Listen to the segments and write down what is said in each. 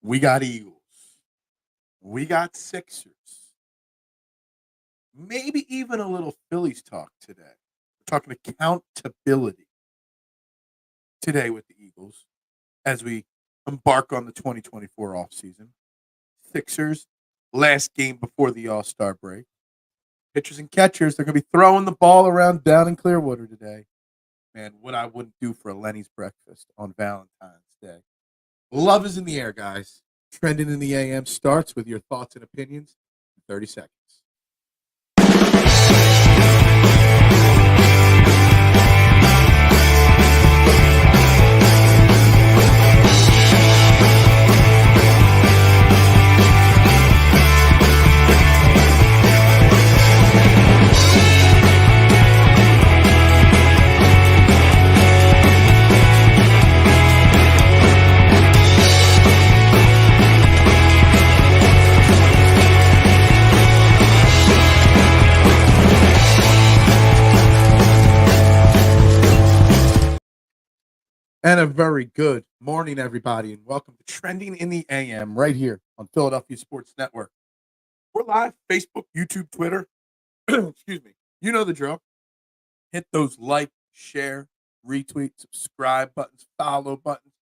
We got Eagles. We got Sixers. Maybe even a little Phillies talk today. We're talking accountability today with the Eagles as we embark on the 2024 offseason. Sixers, last game before the All-Star break. Pitchers and catchers, they're going to be throwing the ball around down in Clearwater today. Man, what I wouldn't do for a Lenny's breakfast on Valentine's Day. Love is in the air, guys. Trending in the AM starts with your thoughts and opinions in 30 seconds. And a very good morning, everybody, and welcome to Trending in the AM right here on Philadelphia Sports Network. We're live, Facebook, YouTube, Twitter. Excuse me. You know the drill. Hit those like, share, retweet, subscribe buttons, follow buttons.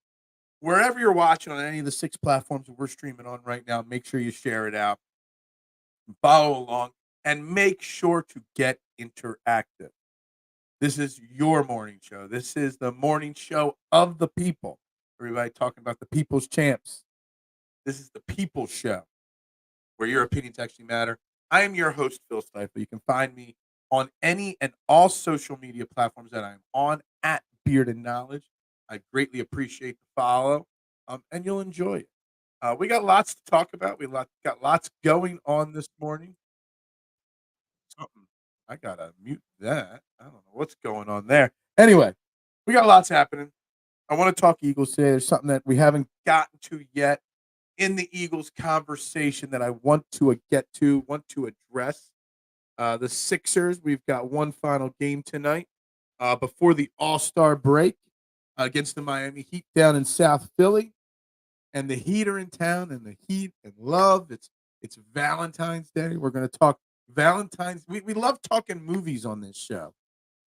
Wherever you're watching on any of the 6 platforms that we're streaming on right now, make sure you share it out, follow along, and make sure to get interactive. This is your morning show. This is the morning show of the people. Everybody talking about the people's champs. This is the people's show where your opinions actually matter. I am your host, Phil Stiefel. You can find me on any and all social media platforms that I'm on at Beard and Knowledge. I greatly appreciate the follow, and you'll enjoy it. We got lots to talk about. Got lots going on this morning. Something. I gotta mute that. I don't know what's going on there. Anyway, we got lots happening. I want to talk Eagles today. There's something that we haven't gotten to yet in the Eagles conversation that I want to address. The Sixers, we've got one final game tonight before the All-Star break against the Miami Heat down in South Philly. And the Heat are in town, and the Heat and love. It's Valentine's Day. We're going to talk Valentine's. We love talking movies on this show.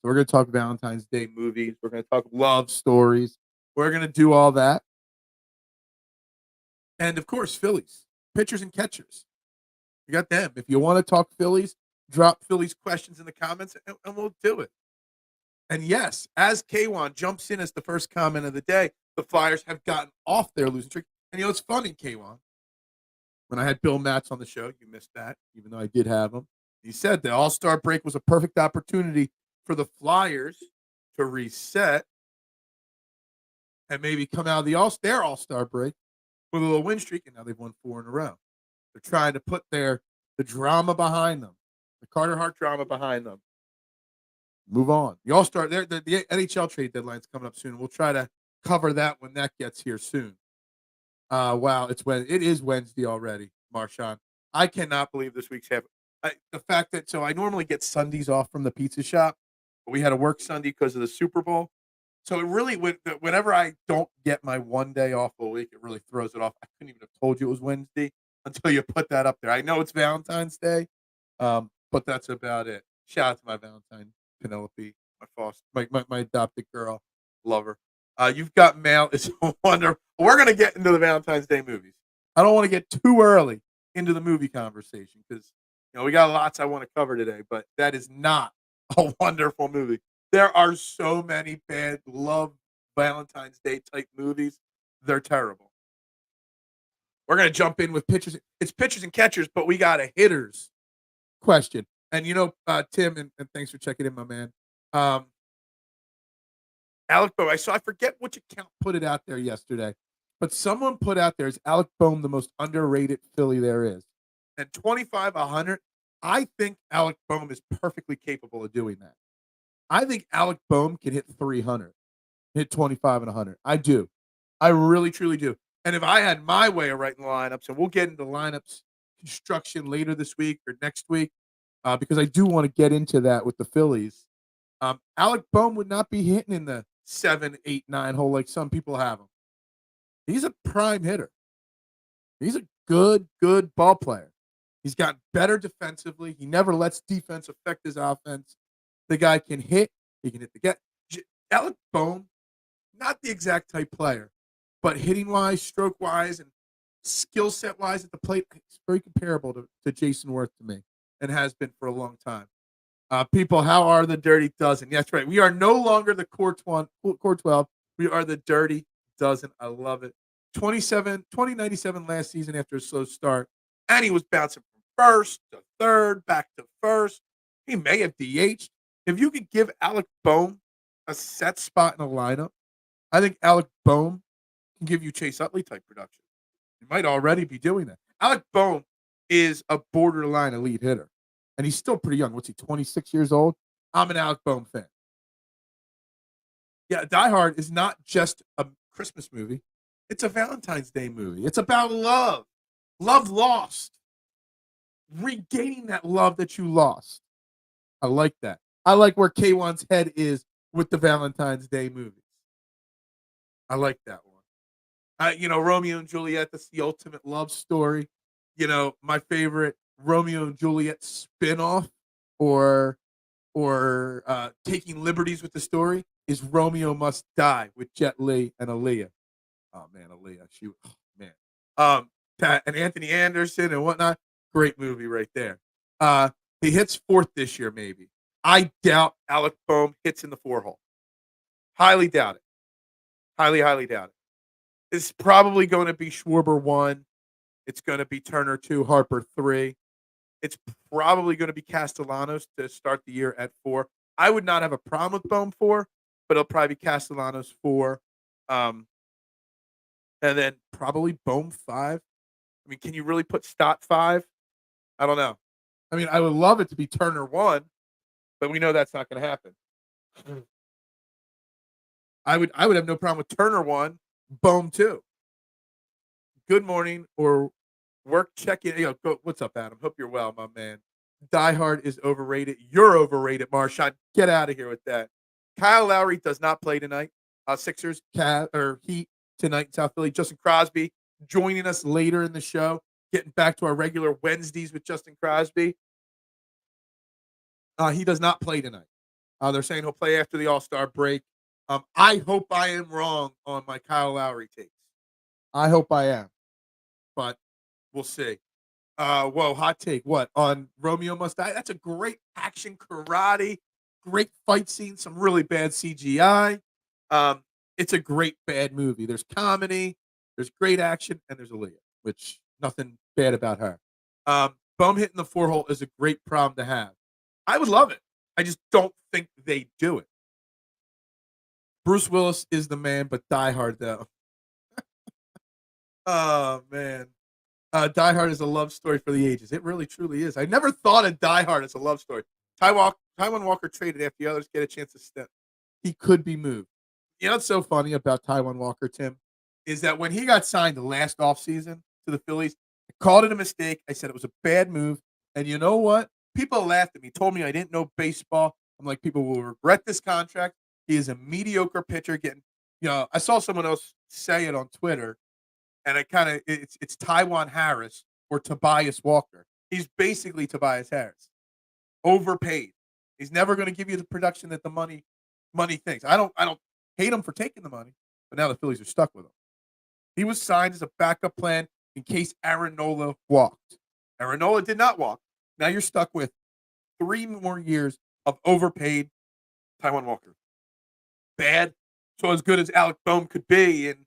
So we're going to talk Valentine's Day movies. We're going to talk love stories. We're going to do all that. And, of course, Phillies, pitchers and catchers. You got them. If you want to talk Phillies, drop Phillies questions in the comments, and we'll do it. And, yes, as K1 jumps in as the first comment of the day, the Flyers have gotten off their losing streak. And, you know, it's funny, K1. When I had Bill Matz on the show, you missed that, even though I did have him. He said the All-Star break was a perfect opportunity for the Flyers to reset and maybe come out of their All-Star break with a little win streak, and now they've won 4 in a row. They're trying to put the drama behind them, the Carter Hart drama behind them. Move on. The All-Star, the NHL trade deadline's coming up soon. We'll try to cover that when that gets here soon. Wow, it is Wednesday already, Marshawn. I cannot believe this week's happened. The fact that I normally get Sundays off from the pizza shop, but we had to work Sunday because of the Super Bowl. So it really, whenever I don't get my one day off a week, it really throws it off. I couldn't even have told you it was Wednesday until you put that up there. I know it's Valentine's Day, but that's about it. Shout out to my Valentine, Penelope, my adopted girl, lover. You've got mail. It's a wonder. We're going to get into the Valentine's Day movies. I don't want to get too early into the movie conversation because, we got lots I want to cover today, but that is not a wonderful movie. There are so many bad love Valentine's Day type movies. They're terrible. We're going to jump in with pitchers. It's pitchers and catchers, but we got a hitters question. And, Tim, and thanks for checking in, my man. Alec Bohm. I forget which account put it out there yesterday, but someone put out there, is Alec Bohm the most underrated Philly there is? And 25-100, I think Alec Bohm is perfectly capable of doing that. I think Alec Bohm can hit 300, hit 25 and 100. I do. I really, truly do. And if I had my way of writing lineups, and we'll get into lineups construction later this week or next week, because I do want to get into that with the Phillies. Alec Bohm would not be hitting in the 7, 8, 9 hole like some people have him. He's a prime hitter. He's a good ball player. He's gotten better defensively. He never lets defense affect his offense. The guy can hit. He can hit the get. Alec Bohm, not the exact type player, but hitting wise, stroke wise, and skill set wise at the plate, it's very comparable to Jason Worth to me, and has been for a long time. People, how are the Dirty Dozen? Yeah, that's right. We are no longer the Core 12. We are the Dirty Dozen. I love it. 2097 last season after a slow start. And he was bouncing from first to third, back to first. He may have DH'd. If you could give Alec Bohm a set spot in a lineup, I think Alec Bohm can give you Chase Utley type production. He might already be doing that. Alec Bohm is a borderline elite hitter. And he's still pretty young. What's he, 26 years old? I'm an Alec Bohm fan. Yeah, Die Hard is not just a Christmas movie. It's a Valentine's Day movie. It's about love. Love lost. Regaining that love that you lost. I like that. I like where K1's head is with the Valentine's Day movies. I like that one. Romeo and Juliet, that's the ultimate love story. My favorite Romeo and Juliet spinoff or taking liberties with the story is Romeo Must Die with Jet Li and Aaliyah. Oh man, Aaliyah, and Anthony Anderson and whatnot. Great movie right there. He hits fourth this year, maybe. I doubt Alec Bohm hits in the 4-hole. Highly doubt it. Highly doubt it. It's probably going to be Schwarber 1. It's going to be Turner 2, Harper 3. It's probably going to be Castellanos to start the year at 4. I would not have a problem with Bohm 4, but it'll probably be Castellanos 4. And then probably Bohm 5. I mean, can you really put Stott 5? I don't know. I mean, I would love it to be Turner 1, but we know that's not going to happen. I would have no problem with Turner 1, Bohm 2. Good morning or work check-in. What's up, Adam? Hope you're well, my man. Die Hard is overrated. You're overrated, Marshawn. Get out of here with that. Kyle Lowry does not play tonight. Sixers, Heat tonight in South Philly. Justin Crosby joining us later in the show. Getting back to our regular Wednesdays with Justin Crosby. He does not play tonight. They're saying he'll play after the All-Star break. I hope I am wrong on my Kyle Lowry takes. I hope I am. But we'll see. Whoa, hot take. What? On Romeo Must Die? That's a great action karate, great fight scene, some really bad CGI. It's a great bad movie. There's comedy, there's great action, and there's Aaliyah, which nothing bad about her. Bohm hitting the 4-hole is a great problem to have. I would love it. I just don't think they do it. Bruce Willis is the man, but Die Hard, though. Oh, man. Die Hard is a love story for the ages. It really, truly is. I never thought of Die Hard as a love story. Taiwan Walker traded after the others get a chance to step. He could be moved. You know what's so funny about Taiwan Walker, Tim, is that when he got signed the last offseason to the Phillies, I called it a mistake. I said it was a bad move. And you know what? People laughed at me, told me I didn't know baseball. I'm like, people will regret this contract. He is a mediocre pitcher I saw someone else say it on Twitter, and it's Taiwan Harris or Tobias Walker. He's basically Tobias Harris. Overpaid. He's never going to give you the production that the money thinks. I don't hate him for taking the money, but now the Phillies are stuck with him. He was signed as a backup plan in case Aaron Nola walked. Aaron Nola did not walk. Now you're stuck with 3 more years of overpaid Taiwan Walker. Bad. So as good as Alec Bohm could be, and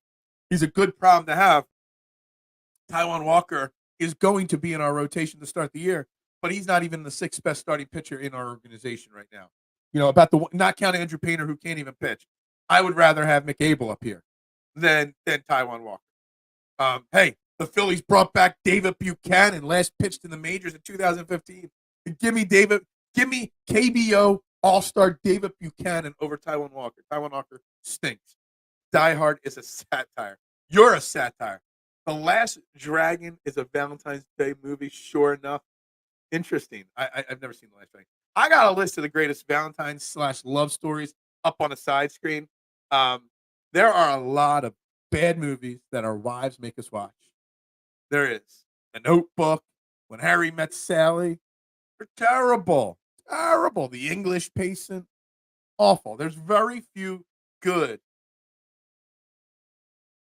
he's a good problem to have, Taiwan Walker is going to be in our rotation to start the year, but he's not even the 6th best starting pitcher in our organization right now. Not counting Andrew Painter, who can't even pitch. I would rather have McAble up here than Taiwan Walker. Hey, the Phillies brought back David Buchanan, last pitched in the majors in 2015. Give me KBO All-Star David Buchanan over Taiwan Walker. Taiwan Walker stinks. Die Hard is a satire. You're a satire. The Last Dragon is a Valentine's Day movie, sure enough. Interesting. I've never seen The Last Dragon. I got a list of the greatest Valentine's/love stories up on a side screen. There are a lot of bad movies that our wives make us watch. There is. The Notebook, When Harry Met Sally. They're terrible. Terrible. The English Patient. Awful. There's very few good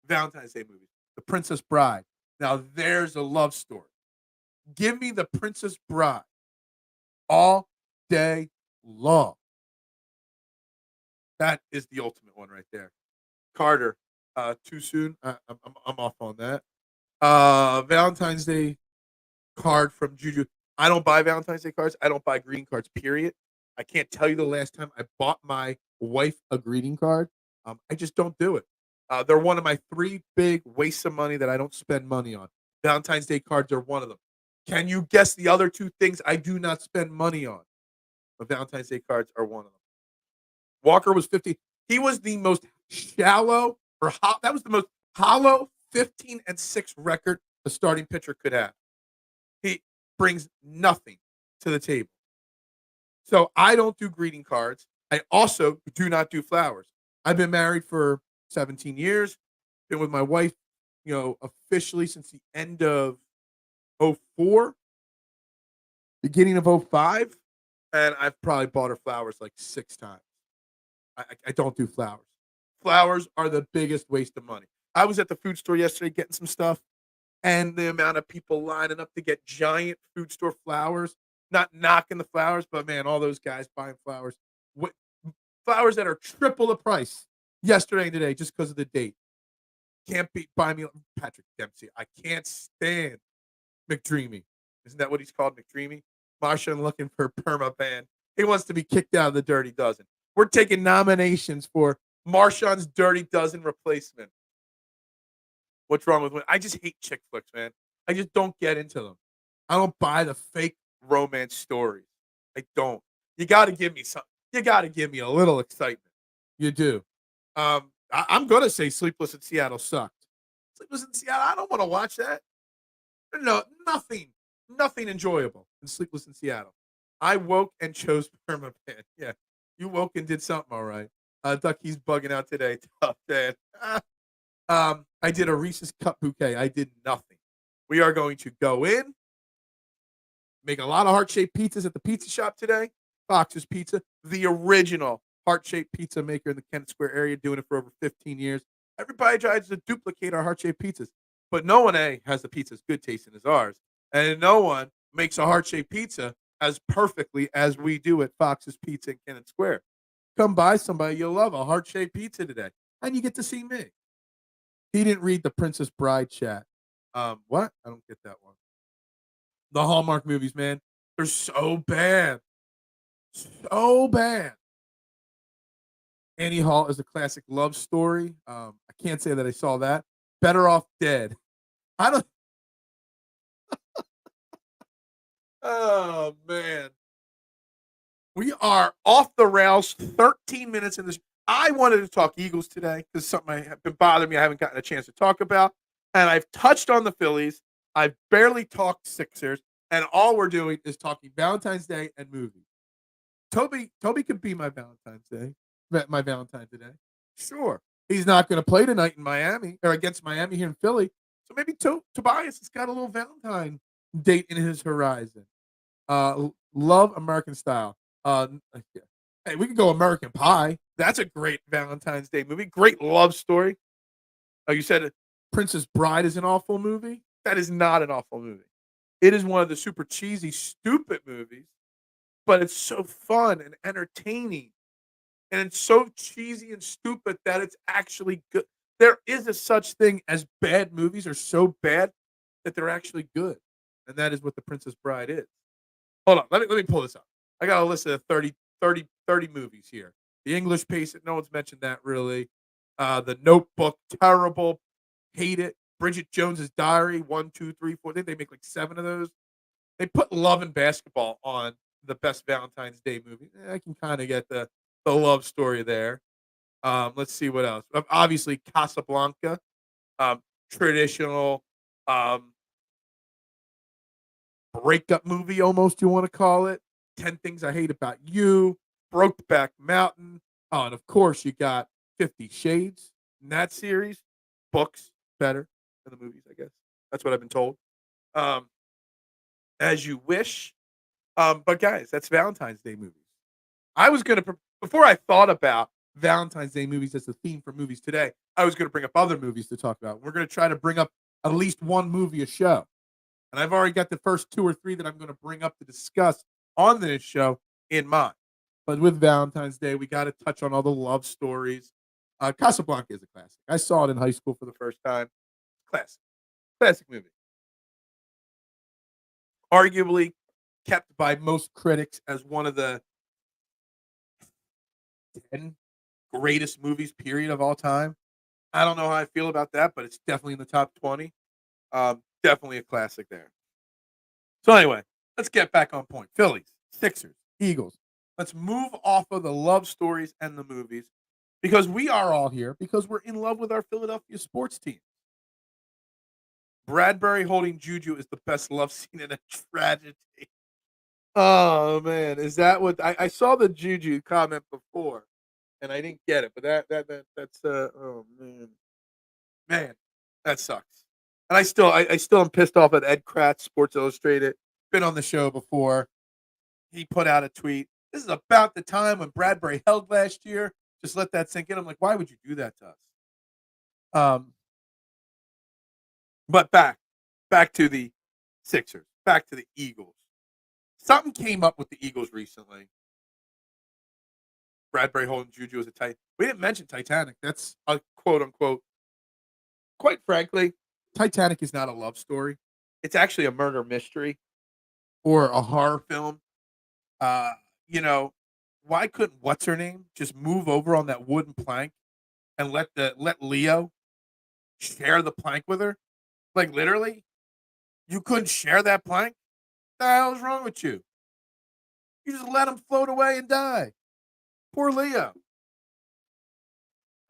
Valentine's Day movies. The Princess Bride. Now, there's a love story. Give me The Princess Bride all day long. That is the ultimate one right there. Carter, too soon. I'm off on that. Valentine's Day card from Juju. I don't buy Valentine's Day cards. I don't buy greeting cards, period. I can't tell you the last time I bought my wife a greeting card. I just don't do it. They're one of my 3 big wastes of money that I don't spend money on. Valentine's Day cards are one of them. Can you guess the other 2 things I do not spend money on? But Valentine's Day cards are one of them. Walker was 50. He was the most shallow that was the most hollow 15-6 record a starting pitcher could have. He brings nothing to the table. So I don't do greeting cards. I also do not do flowers. I've been married for 17 years. Been with my wife, officially since the end of 04, beginning of 05, and I've probably bought her flowers like 6 times. I don't do flowers. Flowers are the biggest waste of money. I was at the food store yesterday getting some stuff, and the amount of people lining up to get giant food store flowers, not knocking the flowers, but man, all those guys buying flowers. Flowers that are triple the price yesterday and today just because of the date. Can't buy me Patrick Dempsey. I can't stand McDreamy. Isn't that what he's called, McDreamy? Martian looking for perma ban. He wants to be kicked out of the Dirty Dozen. We're taking nominations for Marshawn's Dirty Dozen replacement. What's wrong with I just hate chick flicks, man. I just don't get into them. I don't buy the fake romance stories. I don't. You got to give me something. You got to give me a little excitement. You do. I'm going to say Sleepless in Seattle sucked. Sleepless in Seattle, I don't want to watch that. No, nothing enjoyable in Sleepless in Seattle. I woke and chose permaban. Yeah, you woke and did something all right. Ducky's bugging out today. Tough, man. I did a Reese's Cup bouquet. I did nothing. We are going to go in, make a lot of heart-shaped pizzas at the pizza shop today. Fox's Pizza, the original heart-shaped pizza maker in the Kennett Square area, doing it for over 15 years. Everybody tries to duplicate our heart-shaped pizzas, but no one has the pizza as good tasting as ours, and no one makes a heart-shaped pizza as perfectly as we do at Fox's Pizza in Kennett Square. Come by somebody you'll love a heart-shaped pizza today, and you get to see me. He didn't read the Princess Bride chat. What? I don't get that one. The Hallmark movies, man, they're so bad. So bad. Annie Hall is a classic love story. I can't say that I saw that. Better Off Dead. I don't. Oh, man. We are off the rails 13 minutes in this. I wanted to talk Eagles today because something has been bothering me I haven't gotten a chance to talk about. And I've touched on the Phillies. I've barely talked Sixers. And all we're doing is talking Valentine's Day and movies. Toby could be my Valentine's Day. My Valentine today. Sure. He's not going to play tonight in Miami or against Miami here in Philly. So maybe Tobias has got a little Valentine date in his horizon. Love American Style. Hey, we could go American Pie. That's a great Valentine's Day movie. Great love story. Oh, you said Princess Bride is an awful movie? That is not an awful movie. It is one of the super cheesy, stupid movies, but it's so fun and entertaining. And it's so cheesy and stupid that it's actually good. There is a such thing as bad movies are so bad that they're actually good. And that is what The Princess Bride is. Hold on. Let me pull this up. I got a list of 30 movies here. The English Patient, no one's mentioned that really. The Notebook, terrible. Hate it. Bridget Jones's Diary, 1, 2, 3, 4. I think they make like 7 of those. They put Love and Basketball on the best Valentine's Day movie. I can kind of get the love story there. Let's see what else. Obviously, Casablanca, traditional breakup movie, almost you want to call it. 10 Things I Hate About You, Brokeback Mountain. Oh, and of course, you got 50 Shades in that series. Books better than the movies, I guess. That's what I've been told. Um, as you wish. But guys, that's Valentine's Day movies. I was gonna before I thought about Valentine's Day movies as the theme for movies today, I was gonna bring up other movies to talk about. We're gonna try to bring up at least one movie a show. And I've already got the first two or three that I'm gonna bring up to discuss on this show in mind. But with Valentine's Day, we gotta touch on all the love stories. Casablanca is a classic. I saw it in high school for the first time. Classic. Classic movie. Arguably kept by most critics as one of the 10 greatest movies, period, of all time. I don't know how I feel about that, but it's definitely in the top 20. Definitely a classic there. So anyway, let's get back on point. Phillies, Sixers, Eagles. Let's move off of the love stories and the movies because we are all here because we're in love with our Philadelphia sports team. Bradbury holding Juju is the best love scene in a tragedy. Oh man, is that what I saw the Juju comment before, and I didn't get it, but that's oh man, that sucks. And I still am pissed off at Ed Kratz, Sports Illustrated. Been on the show before. He put out a tweet. This is about the time when Bradbury held last year. Just let that sink in. I'm like, why would you do that to us? But back to the Sixers, back to the Eagles. Something came up with the Eagles recently. Bradbury holding Juju as a tight. We didn't mention Titanic. That's a quote unquote. Quite frankly, Titanic is not a love story. It's actually a murder mystery or a horror film. Uh, you know, why couldn't what's her name just move over on that wooden plank and let Leo share the plank with her? Like literally, you couldn't share that plank? What the hell is wrong with you? You just let him float away and die. Poor Leo.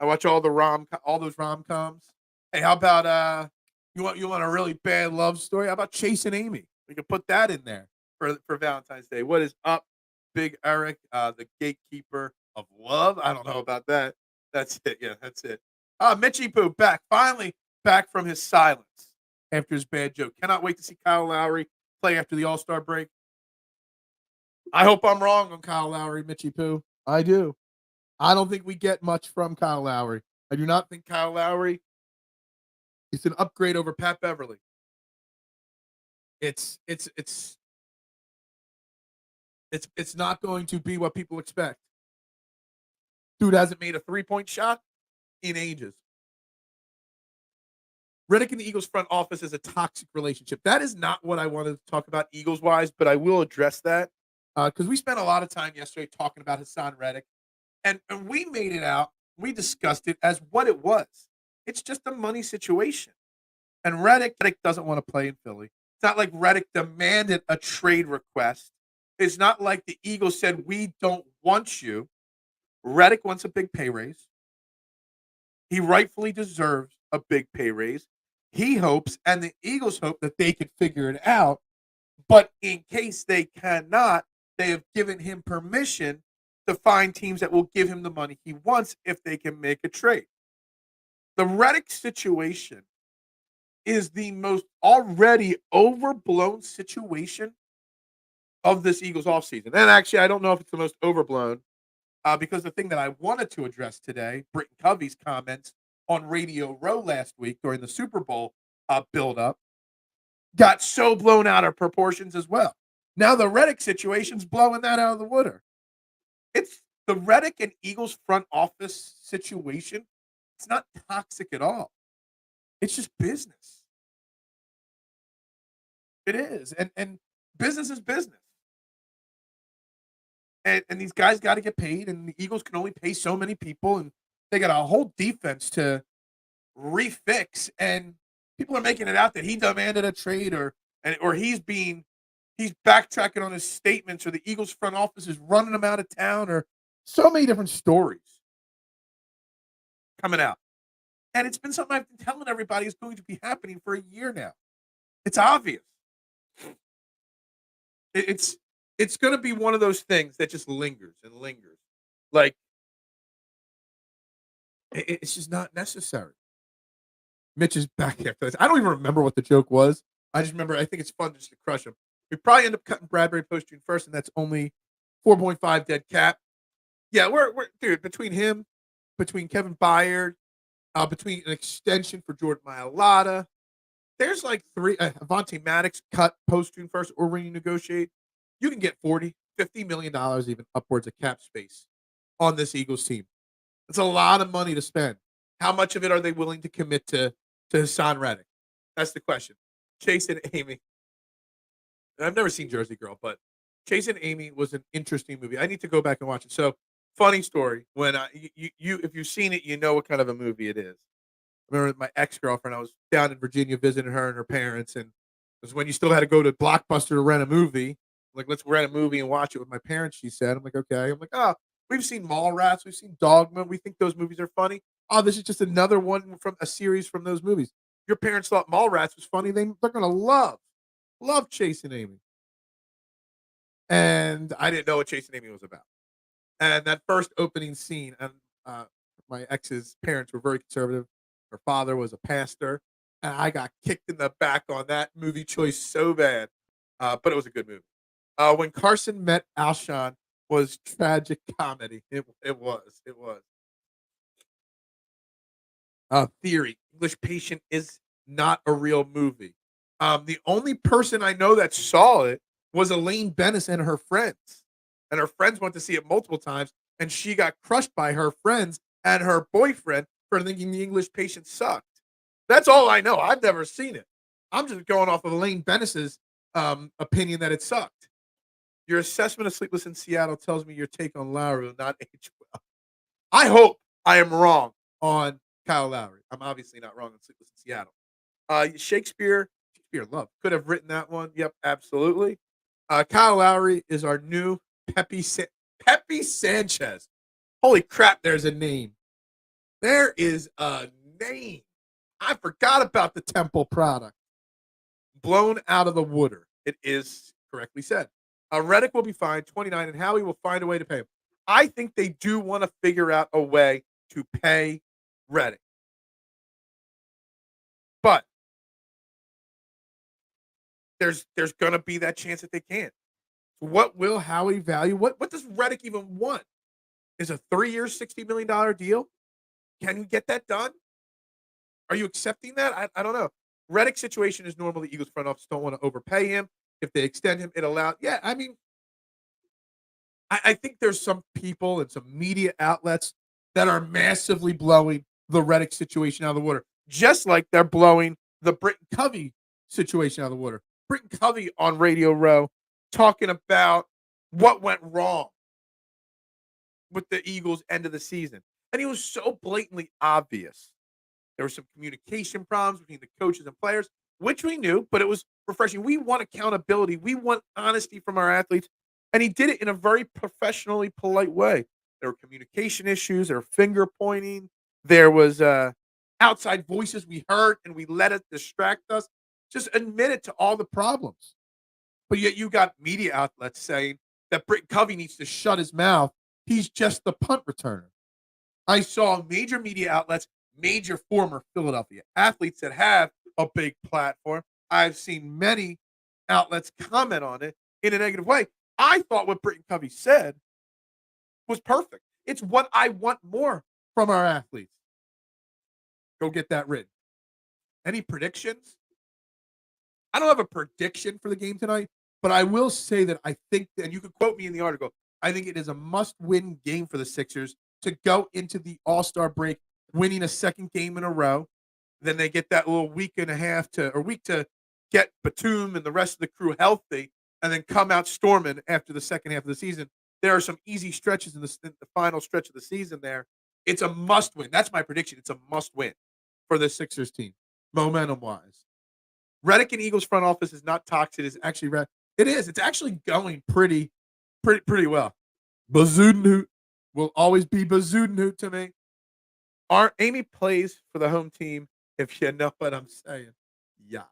I watch all those rom coms. Hey, how about you want a really bad love story? How about Chasing Amy? We could put that in there for Valentine's Day. What is up, Big Eric, the gatekeeper of love? I don't know about that. That's it. Yeah, that's it. Mitchie Poo finally back from his silence after his bad joke. Cannot wait to see Kyle Lowry play after the All-Star break. I hope I'm wrong on Kyle Lowry, Mitchie Poo. I do. I don't think we get much from Kyle Lowry. I do not think Kyle Lowry is an upgrade over Pat Beverly. It's not going to be what people expect. Dude hasn't made a 3-point shot in ages. Reddick and the Eagles front office is a toxic relationship. That is not what I wanted to talk about Eagles-wise, but I will address that because we spent a lot of time yesterday talking about Haason Reddick, and we made it out. We discussed it as what it was. It's just a money situation. And Reddick doesn't want to play in Philly. It's not like Reddick demanded a trade request. It's not like the Eagles said, we don't want you. Reddick wants a big pay raise. He rightfully deserves a big pay raise. He hopes, and the Eagles hope, that they can figure it out. But in case they cannot, they have given him permission to find teams that will give him the money he wants if they can make a trade. The Reddick situation is the most already overblown situation of this Eagles offseason. And actually, I don't know if it's the most overblown because the thing that I wanted to address today, Britton Covey's comments on Radio Row last week during the Super Bowl build-up, got so blown out of proportions as well. Now the Reddick situation's blowing that out of the water. It's the Reddick and Eagles front office situation. It's not toxic at all. It's just business. It is. And business is business. And these guys got to get paid, and the Eagles can only pay so many people, and they got a whole defense to refix. And people are making it out that he demanded a trade or he's backtracking on his statements, or the Eagles front office is running him out of town, or so many different stories coming out. And it's been something I've been telling everybody is going to be happening for a year now. It's obvious. It's going to be one of those things that just lingers and lingers. Like, it's just not necessary. Mitch is back after this. I don't even remember what the joke was. I just remember I think it's fun just to crush him. We probably end up cutting Bradbury post-June 1st, and that's only 4.5 dead cap. Yeah, we're dude, between him, between Kevin Byard, between an extension for Jordan Mailata, there's like three Avonte Maddox cut post-June 1st or renegotiate. You can get $40-50 million even upwards of cap space on this Eagles team. It's a lot of money to spend. How much of it are they willing to commit to Haason Reddick? That's the question. Chase and Amy. And I've never seen Jersey Girl, but Chase and Amy was an interesting movie. I need to go back and watch it. So, funny story. When you if you've seen it, you know what kind of a movie it is. I remember my ex-girlfriend, I was down in Virginia visiting her and her parents, and it was when you still had to go to Blockbuster to rent a movie. Like, let's rent a movie and watch it with my parents, she said. I'm like, okay. I'm like, oh, we've seen Mallrats, we've seen Dogma, we think those movies are funny. Oh, this is just another one from a series from those movies. Your parents thought Mallrats was funny, they're gonna love Chase and Amy. And I didn't know what Chase and Amy was about. And that first opening scene, and my ex's parents were very conservative. Her father was a pastor, and I got kicked in the back on that movie choice so bad. But it was a good movie. When Carson Met Alshon was tragic comedy. It was. It was. Theory. English Patient is not a real movie. The only person I know that saw it was Elaine Bennis and her friends. And her friends went to see it multiple times, and she got crushed by her friends and her boyfriend for thinking The English Patient sucked. That's all I know. I've never seen it. I'm just going off of Elaine Bennis's opinion that it sucked. Your assessment of Sleepless in Seattle tells me your take on Lowry will not age well. I hope I am wrong on Kyle Lowry. I'm obviously not wrong on Sleepless in Seattle. Shakespeare in Love could have written that one. Yep, absolutely. Kyle Lowry is our new Pepe Sanchez. Holy crap, there's a name. There is a name. I forgot about the Temple product. Blown out of the water. It is correctly said. Reddick will be fine, 29, and Howie will find a way to pay him. I think they do want to figure out a way to pay Reddick. But there's going to be that chance that they can't. What will Howie value? What does Reddick even want? Is a 3-year, $60 million deal? Can you get that done? Are you accepting that? I don't know. Reddick's situation is normally Eagles front office don't want to overpay him. If they extend him, it allows. Yeah, I mean, I think there's some people and some media outlets that are massively blowing the Reddick situation out of the water, just like they're blowing the Britton Covey situation out of the water. Britton Covey on Radio Row talking about what went wrong with the Eagles' end of the season. And he was so blatantly obvious. There were some communication problems between the coaches and players, which we knew, but it was refreshing. We want accountability. We want honesty from our athletes. And he did it in a very professionally polite way. There were communication issues. There were finger pointing. There was outside voices we heard, and we let it distract us. Just admit it to all the problems. But yet you got media outlets saying that Britton Covey needs to shut his mouth. He's just the punt returner. I saw major media outlets, major former Philadelphia athletes that have a big platform. I've seen many outlets comment on it in a negative way. I thought what Britton Covey said was perfect. It's what I want more from our athletes. Go get that written. Any predictions? I don't have a prediction for the game tonight, but I will say that I think, and you can quote me in the article, I think it is a must-win game for the Sixers to go into the All-Star break winning a second game in a row. Then they get that little week to get Batum and the rest of the crew healthy, and then come out storming after the second half of the season. There are some easy stretches in the final stretch of the season there. It's a must-win. That's my prediction. It's a must-win for the Sixers team, momentum-wise. Reddick and Eagles front office is not toxic. It's actually it is. It's actually going pretty well. Bazoodenhoot will always be Bazoodenhoot to me. Amy plays for the home team, if you know what I'm saying. Yeah.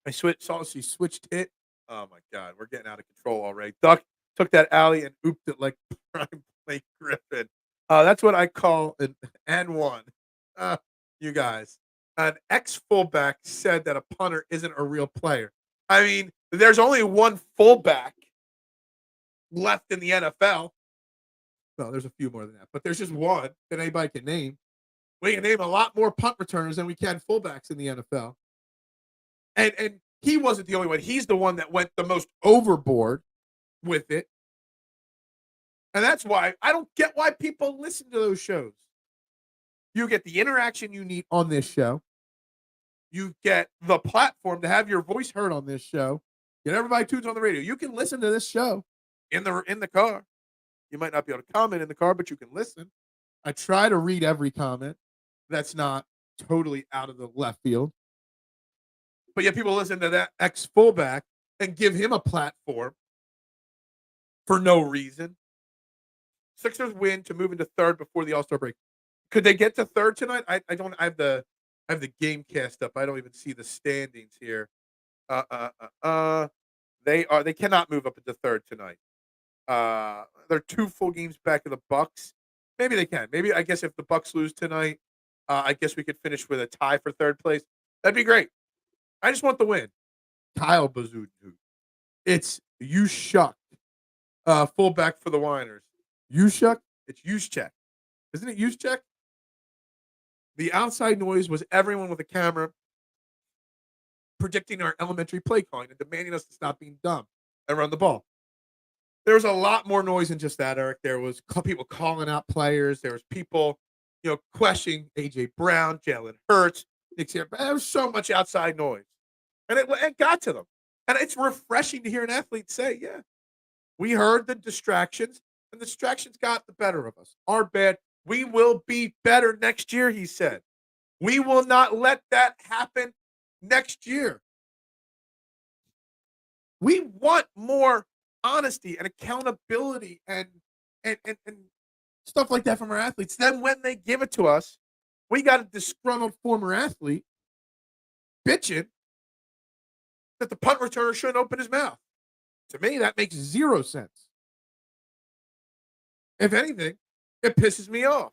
She switched it. Oh my God, we're getting out of control already. Duck took that alley and ooped it like prime Blake Griffin. That's what I call an and one. you guys. An ex-fullback said that a punter isn't a real player. I mean, there's only one fullback left in the NFL. Well, there's a few more than that, but there's just one that anybody can name. We can name a lot more punt returners than we can fullbacks in the NFL. And he wasn't the only one. He's the one that went the most overboard with it. And that's why I don't get why people listen to those shows. You get the interaction you need on this show. You get the platform to have your voice heard on this show. Get everybody tunes on the radio. You can listen to this show in the car. You might not be able to comment in the car, but you can listen. I try to read every comment. That's not totally out of the left field. But yet people listen to that ex-fullback and give him a platform for no reason. Sixers win to move into third before the All-Star break. Could they get to third tonight? I have the game cast up. I don't even see the standings here. They cannot move up into third tonight. They're 2 full games back of the Bucks. Maybe they can. Maybe I guess if the Bucks lose tonight, I guess we could finish with a tie for third place. That'd be great. I just want the win. Kyle Bazudu. It's Yushuk, fullback for the Winers. Yushuk? It's Yushchek. Isn't it Yushchek? The outside noise was everyone with a camera predicting our elementary play calling and demanding us to stop being dumb and run the ball. There was a lot more noise than just that, Eric. There was people calling out players. There was people, questioning A.J. Brown, Jalen Hurts. There was so much outside noise. And it got to them. And it's refreshing to hear an athlete say, yeah, we heard the distractions, and the distractions got the better of us. Our bad. We will be better next year, he said. We will not let that happen next year. We want more honesty and accountability and stuff like that from our athletes. Then when they give it to us, we got a disgruntled former athlete bitching that the punt returner shouldn't open his mouth. To me, that makes 0 sense. If anything, it pisses me off.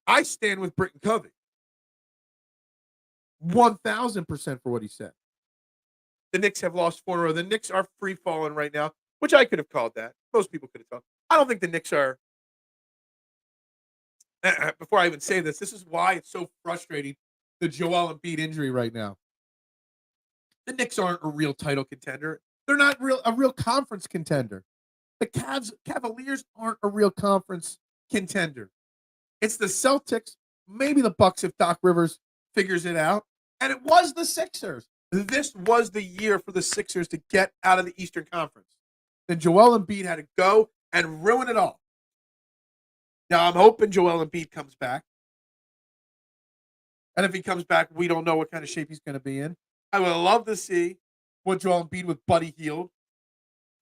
I stand with Britton Covey. 1,000% for what he said. The Knicks have lost 4 in a row. The Knicks are free falling right now, which I could have called that. Most people could have called. I don't think the Knicks are. Before I even say this is why it's so frustrating, the Joel Embiid injury right now. The Knicks aren't a real title contender. They're not a real conference contender. The Cavaliers aren't a real conference contender. It's the Celtics, maybe the Bucks if Doc Rivers figures it out, and it was the Sixers. This was the year for the Sixers to get out of the Eastern Conference. Then Joel Embiid had to go and ruin it all. Now, I'm hoping Joel Embiid comes back. And if he comes back, we don't know what kind of shape he's going to be in. I would love to see what Joel Embiid with Buddy Hield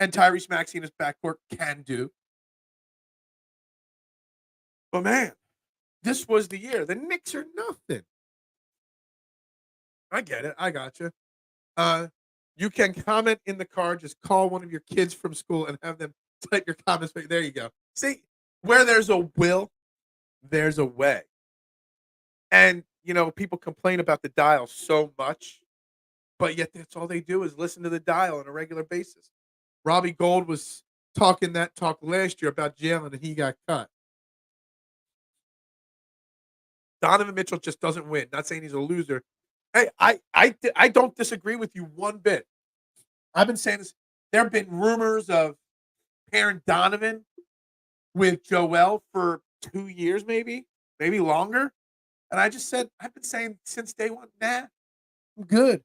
and Tyrese Maxey in his backcourt can do. But, man, this was the year. The Knicks are nothing. I get it. I got you. You can comment in the car. Just call one of your kids from school and have them type your comments. There you go. See, where there's a will, there's a way. And, people complain about the dial so much, but yet that's all they do is listen to the dial on a regular basis. Robbie Gold was talking that talk last year about Jalen, and he got cut. Donovan Mitchell just doesn't win. Not saying he's a loser. Hey, I don't disagree with you one bit. I've been saying this. There have been rumors of pairing Donovan with Joel for 2 years, maybe longer. And I just said, I've been saying since day one, nah, I'm good.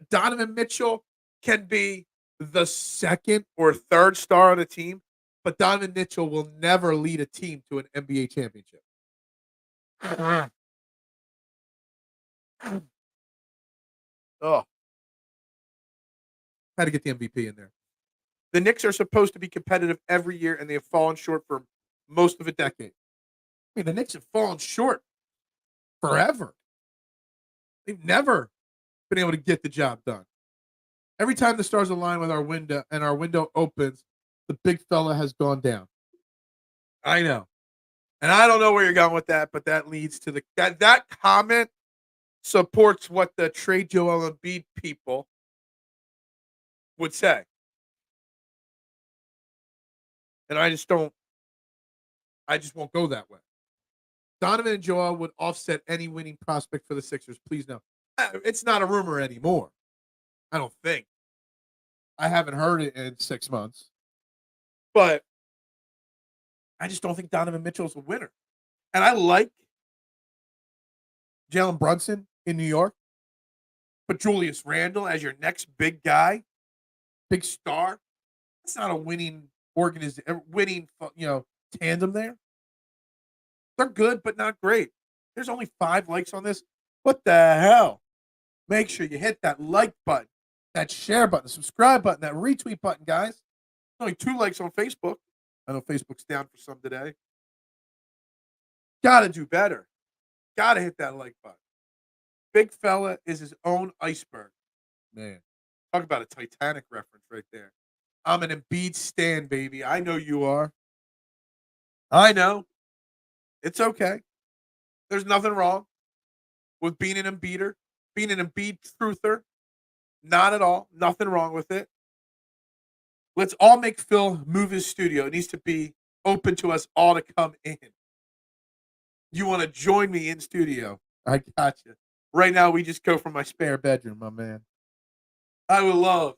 Donovan Mitchell can be the second or third star on a team, but Donovan Mitchell will never lead a team to an NBA championship. Oh, had to get the MVP in there. The Knicks are supposed to be competitive every year, and they have fallen short for most of a decade. I mean, the Knicks have fallen short forever. They've never been able to get the job done. Every time the stars align with our window and our window opens, the big fella has gone down. I know. And I don't know where you're going with that, but that leads to that comment supports what the trade Joel Embiid people would say. And I just won't go that way. Donovan and Joel would offset any winning prospect for the Sixers. Please no. It's not a rumor anymore. I don't think. I haven't heard it in 6 months. But I just don't think Donovan Mitchell's a winner. And I like Jalen Brunson in New York. But Julius Randle as your next big guy, big star, that's not a winning tandem there. They're good, but not great. There's only 5 likes on this. What the hell? Make sure you hit that like button, that share button, subscribe button, that retweet button, guys. Only 2 likes on Facebook. I know Facebook's down for some today. Got to do better. Got to hit that like button. Big fella is his own iceberg. Man, talk about a Titanic reference right there. I'm an Embiid stan, baby. I know you are. I know. It's okay. There's nothing wrong with being an Embiider, being an Embiid truther. Not at all. Nothing wrong with it. Let's all make Phil move his studio. It needs to be open to us all to come in. You want to join me in studio? I got you. Right now, we just go from my spare bedroom, my man. I would love,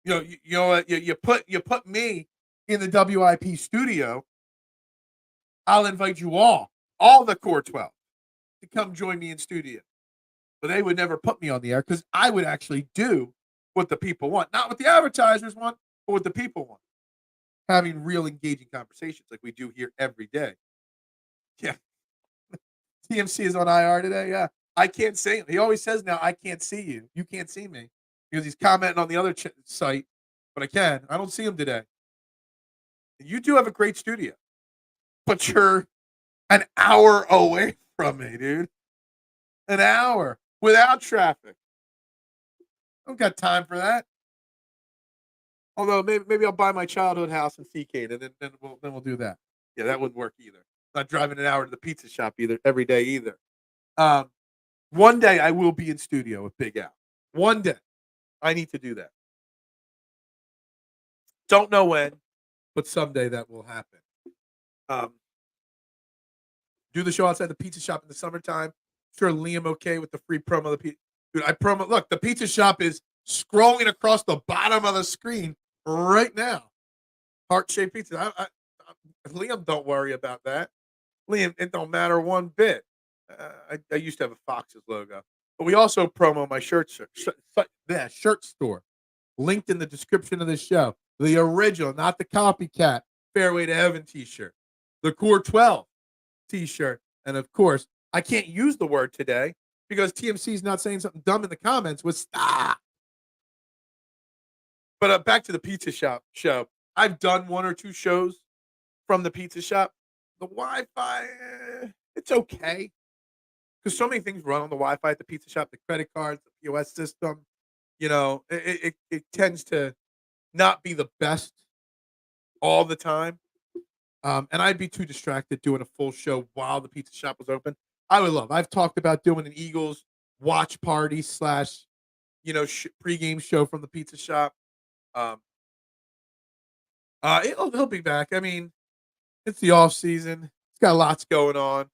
you put me in the WIP studio. I'll invite you all the core 12, to come join me in studio. But they would never put me on the air because I would actually do what the people want, not what the advertisers want, but what the people want. Having real engaging conversations like we do here every day. Yeah. TMC is on IR today. Yeah. I can't see him. He always says now, I can't see you. You can't see me because he's commenting on the other site, but I can. I don't see him today. You do have a great studio, but you're an hour away from me, dude. An hour without traffic. I don't got time for that. Although maybe I'll buy my childhood house in Seacade, and then we'll do that. Yeah, that wouldn't work either. Not driving an hour to the pizza shop every day either. One day I will be in studio with Big Al. One day. I need to do that. Don't know when, but someday that will happen. Do the show outside the pizza shop in the summertime. Sure, Liam okay with the free promo. Dude, look, the pizza shop is scrolling across the bottom of the screen right now. Heart-shaped pizza. Liam, don't worry about that. Liam, it don't matter one bit. I used to have a Fox's logo. But we also promo my shirt store. Linked in the description of this show. The original, not the copycat, Fairway to Heaven t-shirt. The Core 12 t-shirt. And of course, I can't use the word today because TMC is not saying something dumb in the comments with stop. But back to the pizza shop show. I've done 1 or 2 shows from the pizza shop. The Wi-Fi, it's okay. Because so many things run on the Wi-Fi at the pizza shop, the credit cards, the POS system. It tends to not be the best all the time. And I'd be too distracted doing a full show while the pizza shop was open. I've talked about doing an Eagles watch party / pregame show from the pizza shop. He'll be back. I mean, it's the off season. He's got lots going on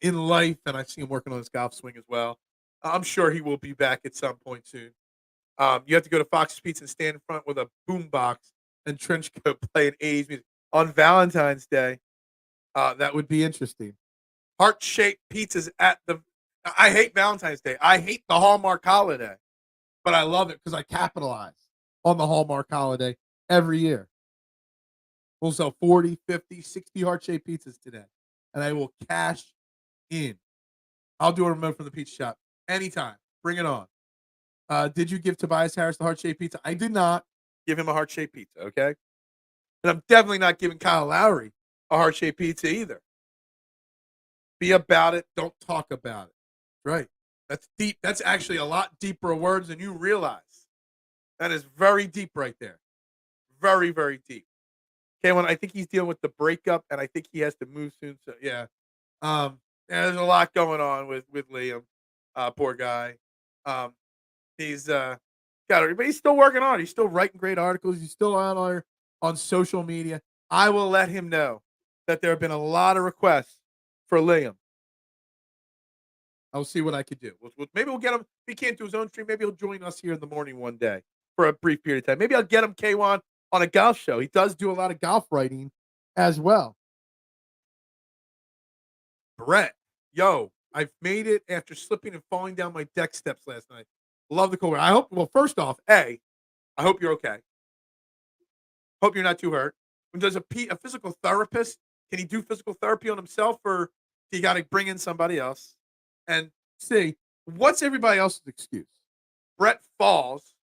in life, and I see him working on his golf swing as well. I'm sure he will be back at some point soon. You have to go to Fox's Pizza and stand in front with a boombox and trench coat playing 80s music on Valentine's Day. That would be interesting. Heart-shaped pizzas I hate Valentine's Day. I hate the Hallmark holiday, but I love it because I capitalize on the Hallmark holiday every year. We'll sell 40, 50, 60 heart-shaped pizzas today, and I will cash in. I'll do a remote from the pizza shop anytime. Bring it on. Did you give Tobias Harris the heart-shaped pizza? I did not give him a heart-shaped pizza, okay? And I'm definitely not giving Kyle Lowry a heart-shaped pizza either. Be about it. Don't talk about it. Right. That's deep. That's actually a lot deeper words than you realize. That is very deep right there. Very, very deep. K1, I think he's dealing with the breakup, and I think he has to move soon. So yeah, yeah, there's a lot going on with Liam. Poor guy. Um, he's got it, but he's still working on it. He's still writing great articles. He's still on social media. I will let him know that there have been a lot of requests for Liam. I'll see what I could do. Maybe we'll get him. If he can't do his own stream, maybe he'll join us here in the morning one day for a brief period of time. Maybe I'll get him K1 on a golf show. He does do a lot of golf writing as well. Brett, yo, I've made it after slipping and falling down my deck steps last night. Love the cold weather. I hope. Well, first off, I hope you're okay. Hope you're not too hurt. When does a physical therapist, can he do physical therapy on himself, or he got to bring in somebody else? And C, what's everybody else's excuse? Brett falls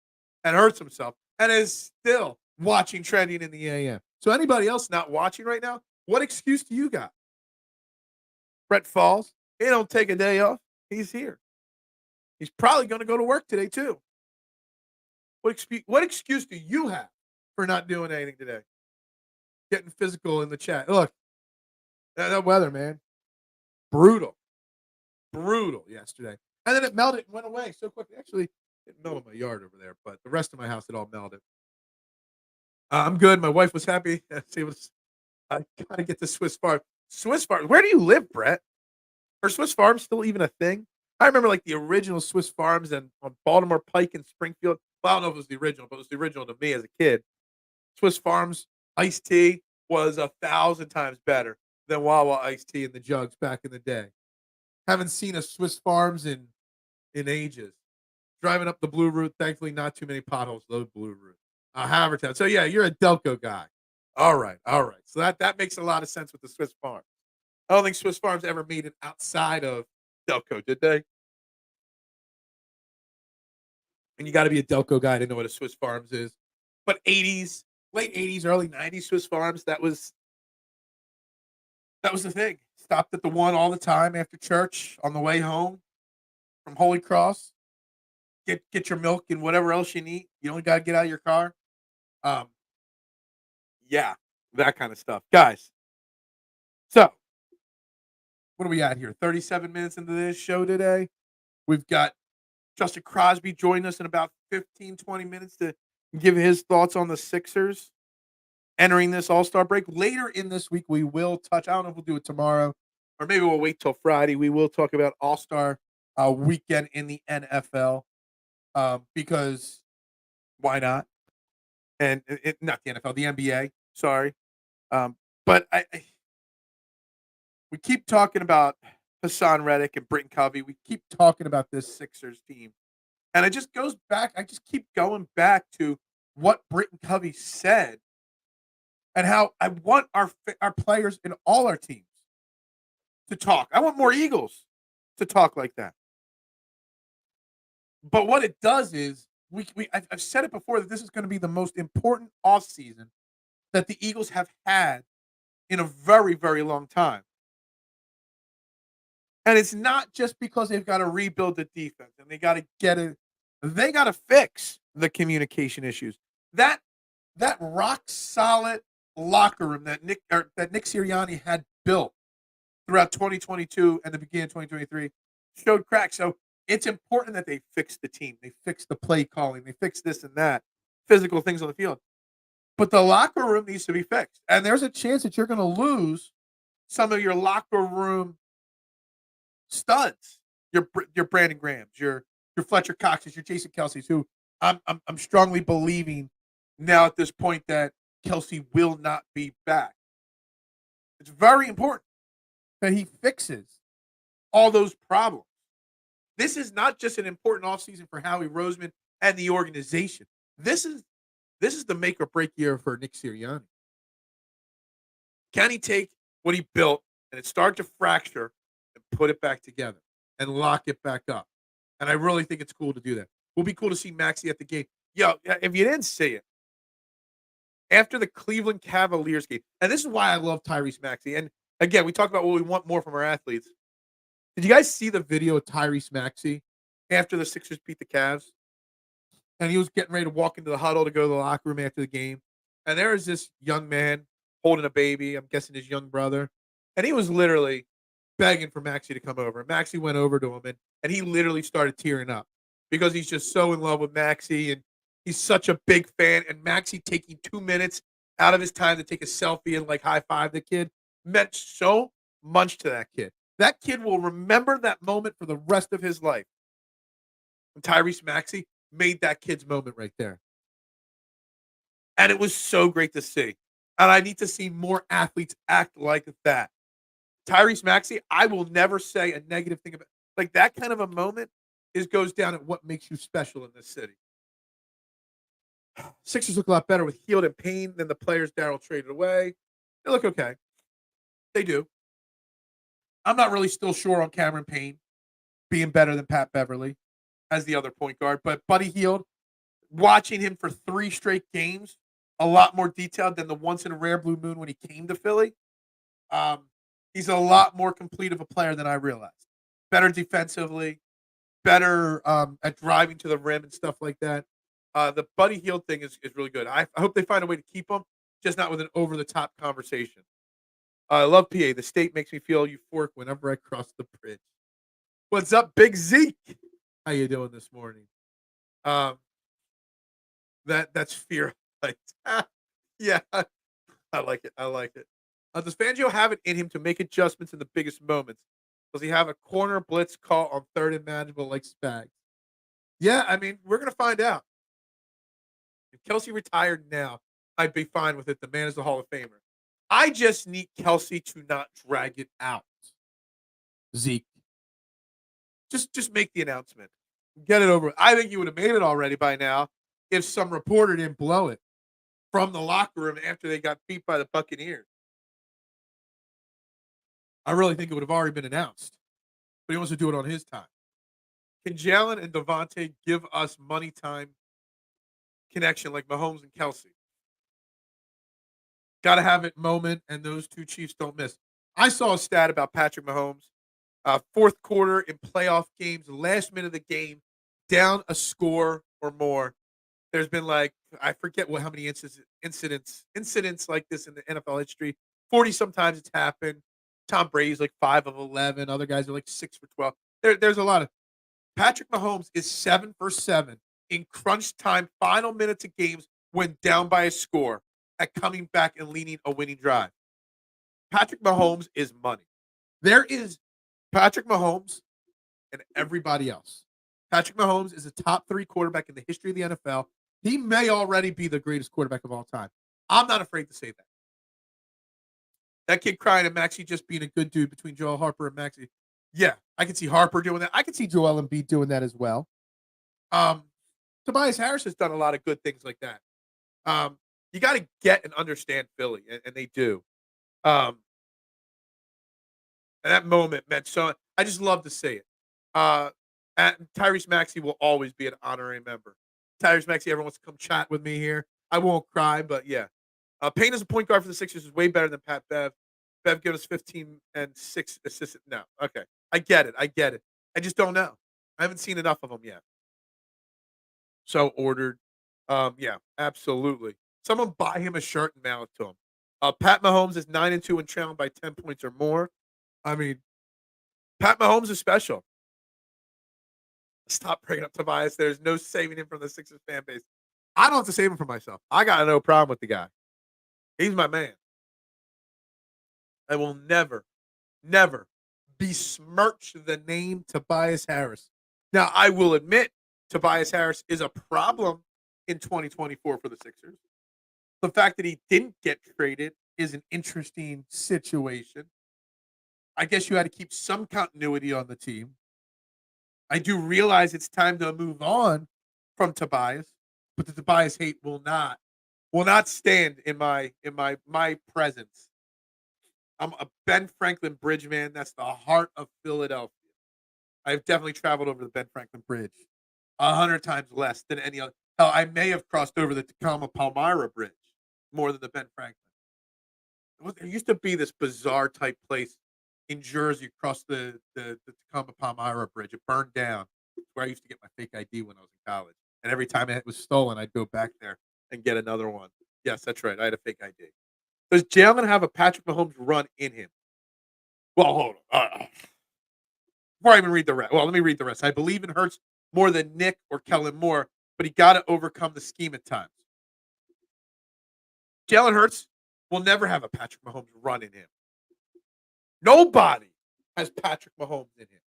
and hurts himself and is still watching Trending in the AM. So anybody else not watching right now, what excuse do you got? Brett falls. He don't take a day off. He's here. He's probably going to go to work today too. What excuse do you have for not doing anything today? Getting physical in the chat. Look, that weather, man. Brutal yesterday. And then it melted and went away so quickly. Actually, it melted my yard over there, but the rest of my house, it all melted. I'm good. My wife was happy. I got to get the Swiss farm. Swiss farm. Where do you live, Brett? Are Swiss farms still even a thing? I remember like the original Swiss farms and on Baltimore Pike and Springfield. Well, I don't know if it was the original, but it was the original to me as a kid. Swiss farms iced tea was 1,000 times better than Wawa iced tea in the jugs back in the day. Haven't seen a Swiss farms in ages. Driving up the Blue Route, thankfully not too many potholes. Low Blue Route. Havertown. So yeah, you're a Delco guy. All right. So that makes a lot of sense with the Swiss farm. I don't think Swiss farms ever made it outside of Delco, did they? And you got to be a Delco guy to know what a Swiss farms is. But late 80s, early 90s Swiss farms, that was the thing. Stopped at the one all the time after church on the way home from Holy Cross. Get your milk and whatever else you need. You only got to get out of your car. Yeah, that kind of stuff. Guys, so what are we at here? 37 minutes into this show today. We've got Justin Crosby joining us in about 15, 20 minutes to give his thoughts on the Sixers entering this All-Star break. Later in this week, we will touch. I don't know if we'll do it tomorrow or maybe we'll wait till Friday. We will talk about All-Star weekend in the NFL because why not? And not the NFL, the NBA. Sorry. But we keep talking about Haason Reddick and Britton Covey. We keep talking about this Sixers team. And it just goes back. I just keep going back to what Britton Covey said and how I want our players in all our teams to talk. I want more Eagles to talk like that. But what it does is, I've said it before that this is going to be the most important offseason that the Eagles have had in a very, very long time. And it's not just because they've got to rebuild the defense and they got to get it. They got to fix the communication issues. That rock solid locker room that Nick Sirianni had built throughout 2022 and the beginning of 2023 showed cracks. So it's important that they fix the team. They fix the play calling. They fix this and that, physical things on the field. But the locker room needs to be fixed. And there's a chance that you're going to lose some of your locker room studs, your Brandon Grahams, your Fletcher Coxes, your Jason Kelce's, who I'm strongly believing now at this point that Kelce will not be back. It's very important that he fixes all those problems. This is not just an important offseason for Howie Roseman and the organization. This is the make or break year for Nick Sirianni. Can he take what he built and it started to fracture and put it back together and lock it back up? And I really think it's cool to do that. It will be cool to see Maxey at the game. Yo, if you didn't see it, after the Cleveland Cavaliers game, and this is why I love Tyrese Maxey. And again, we talk about what we want more from our athletes. Did you guys see the video of Tyrese Maxey after the Sixers beat the Cavs? And he was getting ready to walk into the huddle to go to the locker room after the game. And there is this young man holding a baby. I'm guessing his young brother. And he was literally begging for Maxey to come over. Maxey went over to him, and he literally started tearing up because he's just so in love with Maxey, and he's such a big fan. And Maxey taking 2 minutes out of his time to take a selfie and like high five the kid meant so much to that kid. That kid will remember that moment for the rest of his life. And Tyrese Maxey made that kid's moment right there. And it was so great to see. And I need to see more athletes act like that. Tyrese Maxey, I will never say a negative thing about like that kind of a moment goes down at what makes you special in this city. Sixers look a lot better with Hield and Payne than the players Daryl traded away. They look okay. They do. I'm not really still sure on Cameron Payne being better than Pat Beverly as the other point guard, but Buddy Hield, watching him for 3 straight games, a lot more detailed than the once in a rare blue moon when he came to Philly. He's a lot more complete of a player than I realized. Better defensively, better at driving to the rim and stuff like that. The Buddy Hield thing is really good. I hope they find a way to keep him, just not with an over-the-top conversation. I love PA. The state makes me feel euphoric whenever I cross the bridge. What's up, Big Zeke? How you doing this morning? That's fear. Like, yeah, I like it. I like it. Does Fangio have it in him to make adjustments in the biggest moments? Does he have a corner blitz call on third and manageable like Spags? Yeah, I mean, we're gonna find out. If Kelce retired now, I'd be fine with it. The man is the Hall of Famer. I just need Kelce to not drag it out. Zeke. Just make the announcement. Get it over with. I think you would have made it already by now if some reporter didn't blow it from the locker room after they got beat by the Buccaneers. I really think it would have already been announced. But he wants to do it on his time. Can Jalen and Devontae give us money time connection like Mahomes and Kelce? Got to have it moment, and those two Chiefs don't miss. I saw a stat about Patrick Mahomes. Fourth quarter in playoff games, last minute of the game, down a score or more. There's been like, I forget how many incidents like this in the NFL history. 40 sometimes it's happened. Tom Brady's like 5 of 11. Other guys are like 6 for 12. There's a lot of. Patrick Mahomes is 7 for 7 in crunch time, final minutes of games when down by a score at coming back and leading a winning drive. Patrick Mahomes is money. There is Patrick Mahomes and everybody else. Patrick Mahomes is a top 3 quarterback in the history of the NFL. He may already be the greatest quarterback of all time. I'm not afraid to say that. That kid crying at Maxey just being a good dude between Joel Harper and Maxey. Yeah, I can see Harper doing that. I can see Joel Embiid doing that as well. Tobias Harris has done a lot of good things like that. You got to get and understand Philly, and they do. And that moment meant so. I just love to say it. And Tyrese Maxey will always be an honorary member. Tyrese Maxey, everyone wants to come chat with me here. I won't cry, but yeah. Payne as a point guard for the Sixers is way better than Pat Bev. Bev gave us 15 and 6 assists. No, okay. I get it. I just don't know. I haven't seen enough of them yet. So ordered. Yeah, absolutely. Someone buy him a shirt and mail it to him. Pat Mahomes is 9-2 and trailing by 10 points or more. I mean, Pat Mahomes is special. Stop bringing up Tobias. There's no saving him from the Sixers fan base. I don't have to save him for myself. I got no problem with the guy. He's my man. I will never besmirch the name Tobias Harris. Now, I will admit Tobias Harris is a problem in 2024 for the Sixers. The fact that he didn't get traded is an interesting situation. I guess you had to keep some continuity on the team. I do realize it's time to move on from Tobias, but the Tobias hate will not stand in my presence. I'm a Ben Franklin Bridge man. That's the heart of Philadelphia. I've definitely traveled over the Ben Franklin Bridge 100 times less than any other. Hell, I may have crossed over the Tacoma Palmyra Bridge more than the Ben Franklin. There used to be this bizarre type place in Jersey across the Tacoma Palmyra Bridge. It burned down. It's where I used to get my fake ID when I was in college. And every time it was stolen, I'd go back there and get another one. Yes, that's right. I had a fake ID. Does Jalen have a Patrick Mahomes run in him? Well, hold on. Before I even read the rest. Well, let me read the rest. I believe in Hurts more than Nick or Kellen Moore, but he got to overcome the scheme at times. Jalen Hurts will never have a Patrick Mahomes run in him. Nobody has Patrick Mahomes in him.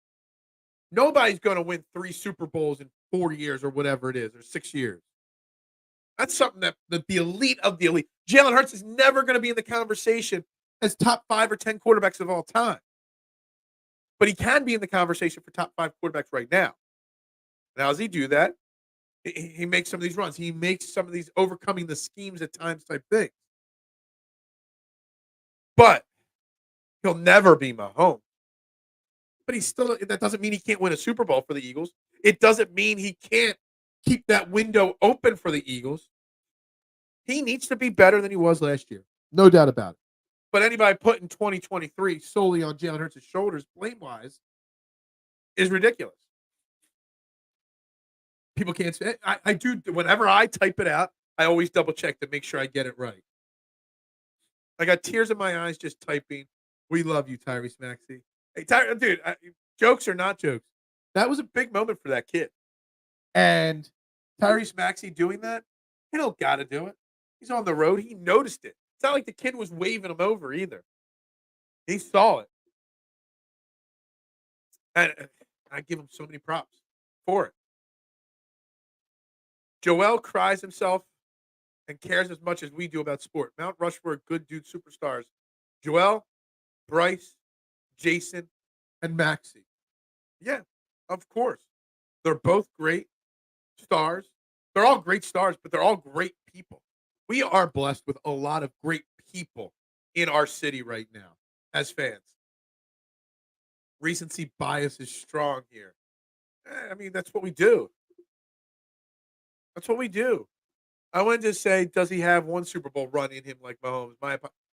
Nobody's going to win 3 Super Bowls in 4 years or whatever it is, or 6 years. That's something that the elite of the elite. Jalen Hurts is never going to be in the conversation as top 5 or 10 quarterbacks of all time. But he can be in the conversation for top 5 quarterbacks right now. Now, does he do that? He makes some of these runs. He makes some of these overcoming the schemes at times type things. But he'll never be Mahomes. But that doesn't mean he can't win a Super Bowl for the Eagles. It doesn't mean he can't keep that window open for the Eagles. He needs to be better than he was last year. No doubt about it. But anybody putting 2023 solely on Jalen Hurts' shoulders, blame-wise, is ridiculous. People can't say it. I do. Whenever I type it out, I always double-check to make sure I get it right. I got tears in my eyes just typing, "We love you, Tyrese Maxey." Hey, dude, jokes or not jokes, that was a big moment for that kid. And Tyrese Maxey doing that, he don't got to do it. He's on the road. He noticed it. It's not like the kid was waving him over either. He saw it. And I give him so many props for it. Joel cries himself and cares as much as we do about sport. Mount Rushmore, good dude superstars. Joel, Bryce, Jason, and Maxey. Yeah, of course. They're both great stars. They're all great stars, but they're all great people. We are blessed with a lot of great people in our city right now as fans. Recency bias is strong here. I mean, that's what we do. That's what we do. I wanted to say, does he have one Super Bowl run in him like Mahomes?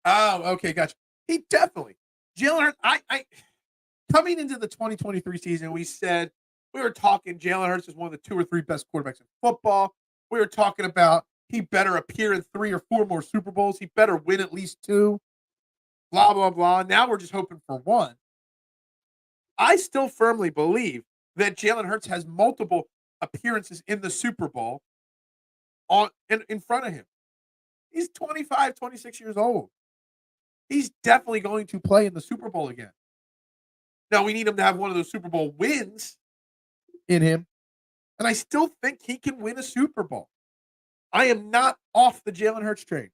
Okay, gotcha. He definitely. Jalen Hurts, I coming into the 2023 season, we were talking Jalen Hurts is one of the 2 or 3 best quarterbacks in football. We were talking about he better appear in 3 or 4 more Super Bowls. He better win at least 2. Blah, blah, blah. Now we're just hoping for 1. I still firmly believe that Jalen Hurts has multiple appearances in the Super Bowl in front of him. He's 25, 26 years old. He's definitely going to play in the Super Bowl again. Now, we need him to have one of those Super Bowl wins in him. And I still think he can win a Super Bowl. I am not off the Jalen Hurts train.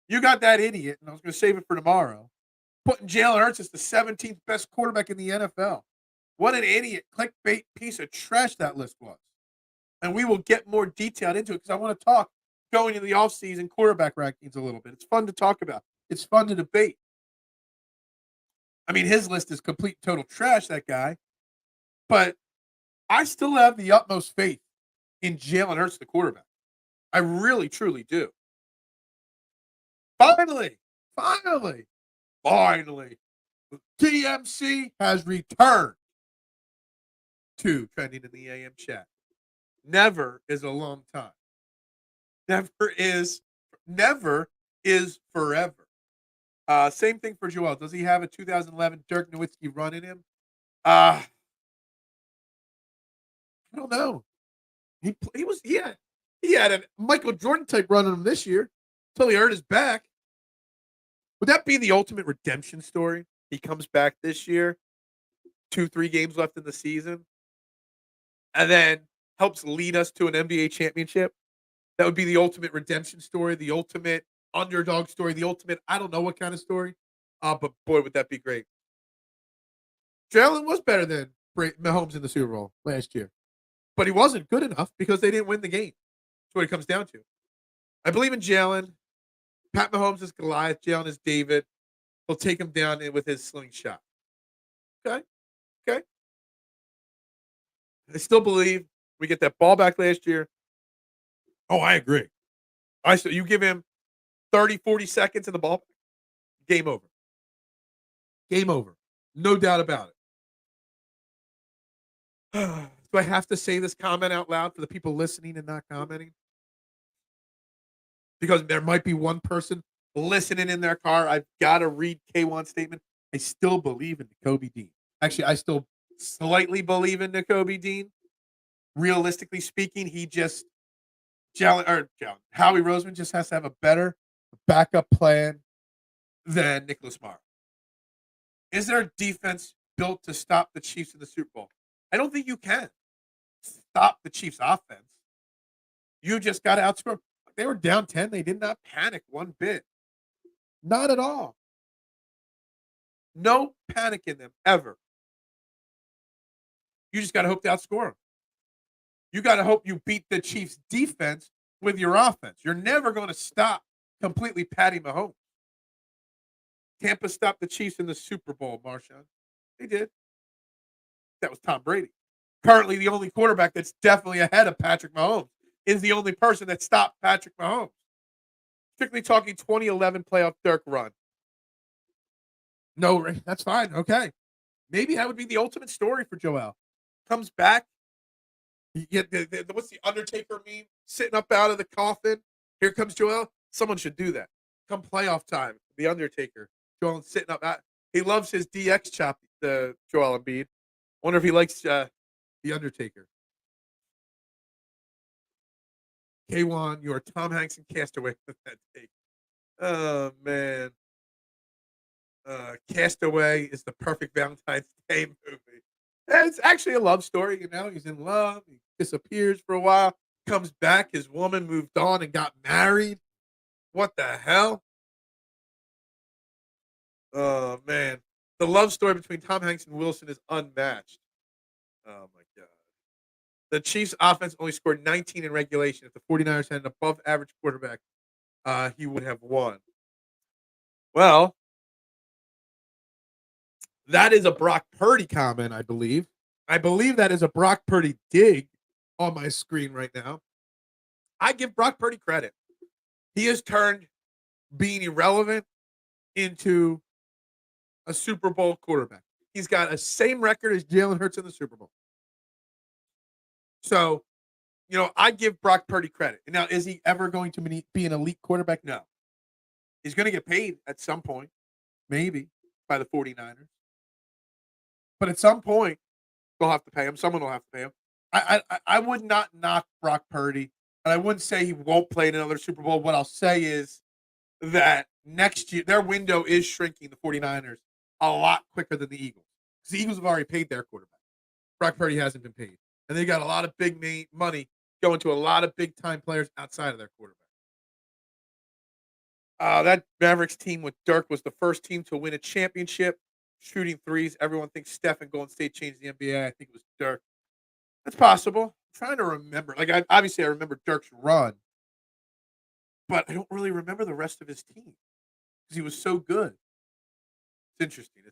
You got that idiot, and I was going to save it for tomorrow, putting Jalen Hurts as the 17th best quarterback in the NFL. What an idiot, clickbait piece of trash that list was. And we will get more detailed into it because I want to talk going into the offseason quarterback rankings a little bit. It's fun to talk about. It's fun to debate. I mean, his list is complete total trash, that guy. But I still have the utmost faith in Jalen Hurts, the quarterback. I really, truly do. Finally, TMC has returned to trending in the AM chat. Never is a long time. Never is forever. Same thing for Joel. Does he have a 2011 Dirk Nowitzki run in him? I don't know. He had a Michael Jordan type run on him this year until he hurt his back. Would that be the ultimate redemption story? He comes back this year, 2-3 games left in the season, and then helps lead us to an NBA championship. That would be the ultimate redemption story, the ultimate underdog story, the ultimate I don't know what kind of story. But boy, would that be great. Jalen was better than Mahomes in the Super Bowl last year, but he wasn't good enough because they didn't win the game. That's what it comes down to. I believe in Jalen. Pat Mahomes is Goliath. Jalen is David. He'll take him down with his slingshot. Okay. I still believe we get that ball back last year. Oh, I agree. You give him 30, 40 seconds in the ball, game over. Game over. No doubt about it. Do I have to say this comment out loud for the people listening and not commenting? Because there might be one person listening in their car, I've got to read K1's statement. I still believe in Covey Dean. Actually, I still slightly believe in Covey Dean. Realistically speaking, he just Howie Roseman just has to have a better backup plan than Nicholas Morrow. Is their defense built to stop the Chiefs in the Super Bowl? I don't think you can stop the Chiefs' offense. You just got to outscore. They were down 10. They did not panic one bit. Not at all. No panic in them ever. You just got to hope to outscore them. You got to hope you beat the Chiefs' defense with your offense. You're never going to stop completely Patty Mahomes. Tampa stopped the Chiefs in the Super Bowl, Marshawn. They did. That was Tom Brady. Currently, the only quarterback that's definitely ahead of Patrick Mahomes is the only person that stopped Patrick Mahomes. Strictly talking 2011 playoff Dirk run. No, that's fine. Okay. Maybe that would be the ultimate story for Joel. Comes back. You get what's the Undertaker meme? Sitting up out of the coffin. Here comes Joel. Someone should do that. Come playoff time. The Undertaker. Joel sitting up. He loves his DX chop, the Joel Embiid. Wonder if he likes the Undertaker. K1, you are Tom Hanks and Castaway with that take. Oh, man. Castaway is the perfect Valentine's Day movie. And it's actually a love story, He's in love. He disappears for a while. Comes back. His woman moved on and got married. What the hell? Oh, man. The love story between Tom Hanks and Wilson is unmatched. Oh, my God. The Chiefs' offense only scored 19 in regulation. If the 49ers had an above-average quarterback, he would have won. Well, that is a Brock Purdy comment, I believe. I believe that is a Brock Purdy dig on my screen right now. I give Brock Purdy credit. He has turned being irrelevant into a Super Bowl quarterback. He's got a same record as Jalen Hurts in the Super Bowl. So, I give Brock Purdy credit. Now, is he ever going to be an elite quarterback? No. He's going to get paid at some point, maybe, by the 49ers. But at some point, they'll have to pay him. Someone will have to pay him. I would not knock Brock Purdy, and I wouldn't say he won't play in another Super Bowl. What I'll say is that next year, their window is shrinking, the 49ers, a lot quicker than the Eagles. Because the Eagles have already paid their quarterback. Brock Purdy hasn't been paid. And they got a lot of big money going to a lot of big-time players outside of their quarterback. That Mavericks team with Dirk was the first team to win a championship, shooting threes. Everyone thinks Steph and Golden State changed the NBA. I think it was Dirk. That's possible. I'm trying to remember. Obviously, I remember Dirk's run, but I don't really remember the rest of his team because he was so good. It's interesting.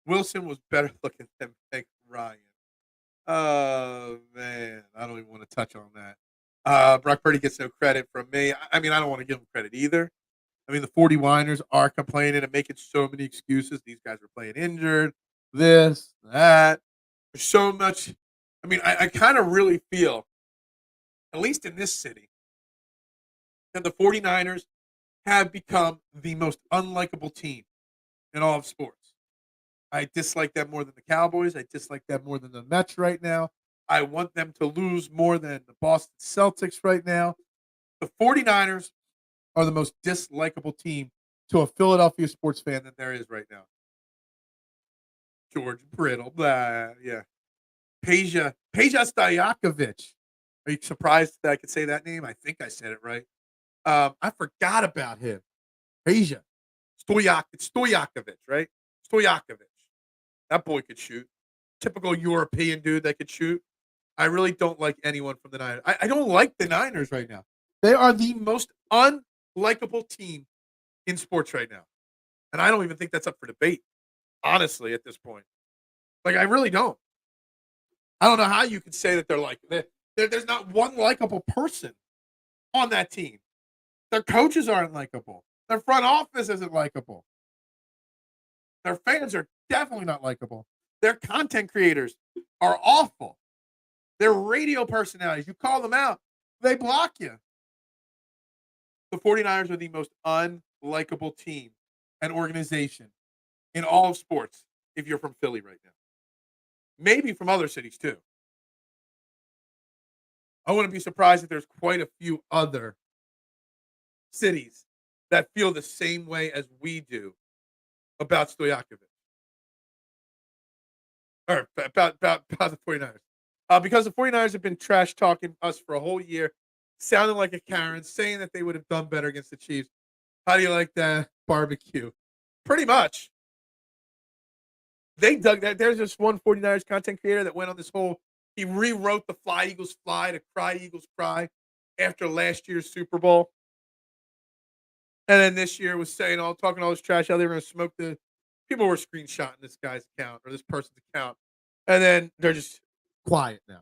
Wilson was better looking than Meg Ryan. Oh, man. I don't even want to touch on that. Brock Purdy gets no credit from me. I don't want to give him credit either. The 49ers are complaining and making so many excuses. These guys were playing injured, this, that. There's so much. I kind of really feel, at least in this city, that the 49ers have become the most unlikable team in all of sports. I dislike them more than the Cowboys. I dislike them more than the Mets right now. I want them to lose more than the Boston Celtics right now. The 49ers are the most dislikable team to a Philadelphia sports fan that there is right now. George Brittle, blah, yeah. Peja Stojakovic. Are you surprised that I could say that name? I think I said it right. I forgot about him. Peja Stojakovic, right? Stojakovic. That boy could shoot. Typical European dude that could shoot. I really don't like anyone from the Niners. I don't like the Niners right now. They are the most unlikable team in sports right now. And I don't even think that's up for debate, honestly, at this point. I really don't. I don't know how you could say that they're like there's not one likable person on that team. Their coaches aren't likable. Their front office isn't likable. Their fans are definitely not likable. Their content creators are awful. Their radio personalities, you call them out, they block you. the 49ers are the most unlikable team and organization in all of sports if you're from Philly right now. Maybe from other cities too. I wouldn't be surprised if there's quite a few other cities that feel the same way as we do about Stojakovic. Or about the 49ers. Because the 49ers have been trash talking us for a whole year, sounding like a Karen, saying that they would have done better against the Chiefs. How do you like that barbecue? Pretty much. They dug that. There's this one 49ers content creator that went on this whole, he rewrote the Fly Eagles Fly to Cry Eagles Cry after last year's Super Bowl. And then this year was saying, talking all this trash, how they were going to smoke the, people were screenshotting this guy's account or this person's account. And then they're just quiet now.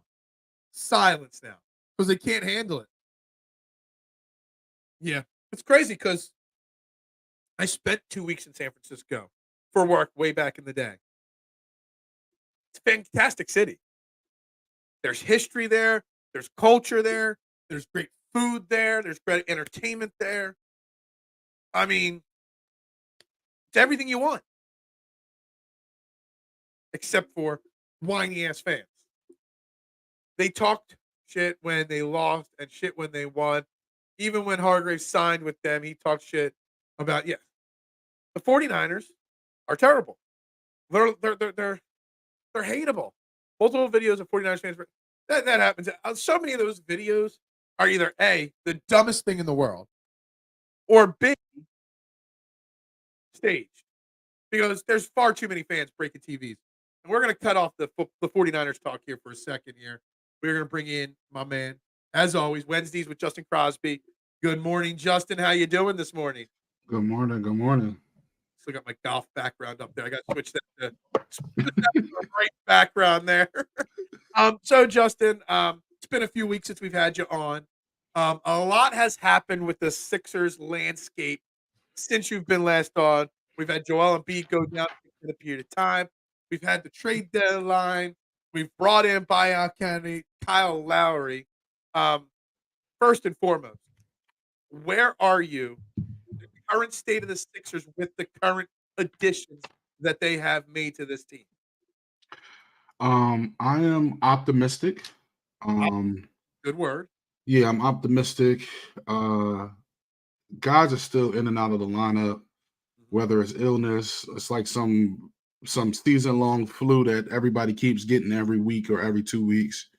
Silence now. Because they can't handle it. Yeah. It's crazy because I spent 2 weeks in San Francisco for work way back in the day. It's a fantastic city. There's history there. There's culture there. There's great food there. There's great entertainment there. I mean, it's everything you want. Except for whiny-ass fans. They talked shit when they lost and shit when they won. Even when Hargrave signed with them, he talked shit about, the 49ers are terrible. They're hateable. Multiple videos of 49ers fans. That happens. So many of those videos are either A, the dumbest thing in the world, or B, staged. Because there's far too many fans breaking TVs. And we're going to cut off the 49ers talk here for a second here. We're going to bring in my man, as always, Wednesdays with Justin Crosby. Good morning, Justin. How you doing this morning? Good morning. Good morning. Still got my golf background up there. I got to switch that to a great background there. So Justin, it's been a few weeks since we've had you on. A lot has happened with the Sixers landscape since you've been last on. We've had Joel Embiid go down in a period of time. We've had the trade deadline. We've brought in buyout candidate Kyle Lowry. First and foremost, where are you? The current state of the Sixers with the current additions that they have made to this team. I am optimistic. Good word. Yeah, I'm optimistic. Guys are still in and out of the lineup, whether it's illness, it's like some season-long flu that everybody keeps getting every week or every 2 weeks,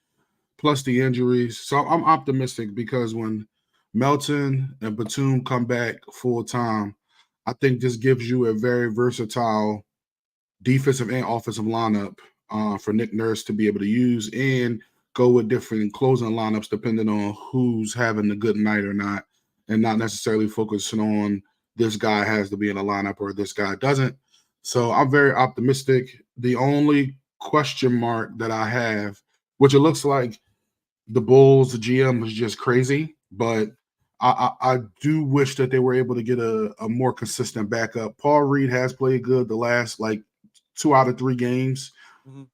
plus the injuries. So I'm optimistic because when Melton and Batum come back full time, I think this gives you a very versatile defensive and offensive lineup for Nick Nurse to be able to use and go with different closing lineups depending on who's having a good night or not, and not necessarily focusing on this guy has to be in a lineup or this guy doesn't. So I'm very optimistic. The only question mark that I have, which it looks like the Bulls, the GM was just crazy, but I do wish that they were able to get a more consistent backup. Paul Reed has played good the last 2 out of 3 games.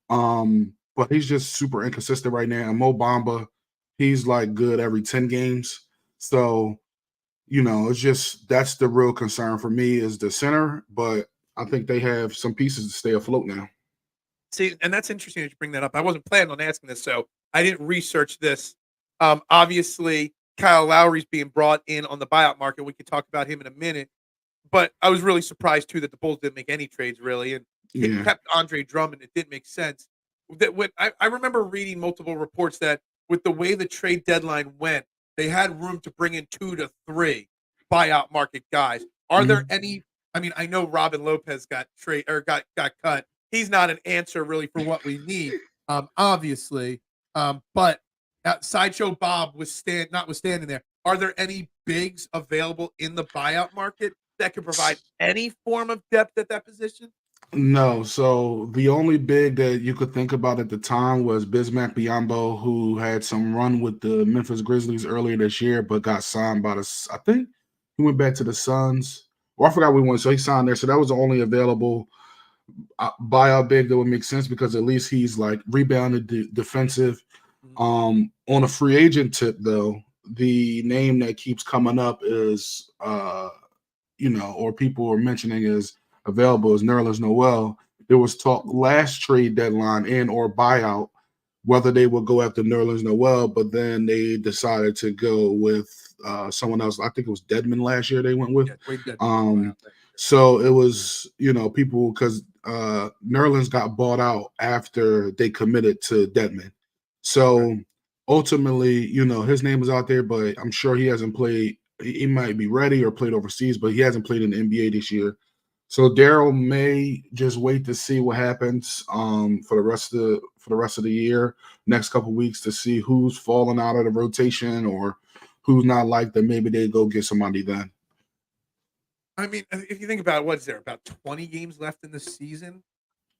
But he's just super inconsistent right now. And Mo Bamba, he's good every 10 games. So, it's just that's the real concern for me is the center. But I think they have some pieces to stay afloat now. See, and that's interesting that you bring that up. I wasn't planning on asking this, so I didn't research this. Obviously, Kyle Lowry's being brought in on the buyout market. We can talk about him in a minute. But I was really surprised, too, that the Bulls didn't make any trades, really, and kept Andre Drummond. It didn't make sense. I remember reading multiple reports that with the way the trade deadline went, they had room to bring in 2 to 3 buyout market guys. Are there any? I mean, I know Robin Lopez got cut. He's not an answer really for what we need, obviously. But Sideshow Bob notwithstanding there, are there any bigs available in the buyout market that could provide any form of depth at that position? No. So the only big that you could think about at the time was Bismack Biyombo, who had some run with the Memphis Grizzlies earlier this year, but got signed by I think he went back to the Suns. Or I forgot we went. So he signed there. So that was the only available buyout big that would make sense because at least he's rebounded defensive. On a free agent tip, though, the name that keeps coming up is, or people are mentioning is available is Nerlens Noel. There was talk last trade deadline and or buyout whether they would go after Nerlens Noel, but then they decided to go with someone else. I think it was Dedmon last year they went with. Yeah, Dwayne Dedmon. So it was, people, because Nerlens got bought out after they committed to Dedmon. So ultimately, his name is out there, but I'm sure he hasn't played. He might be ready or played overseas, but he hasn't played in the NBA this year. So Daryl may just wait to see what happens for the rest of the year, next couple of weeks, to see who's falling out of the rotation or who's not like that. Maybe they go get somebody then. I mean, if you think about it, what is there, about 20 games left in the season?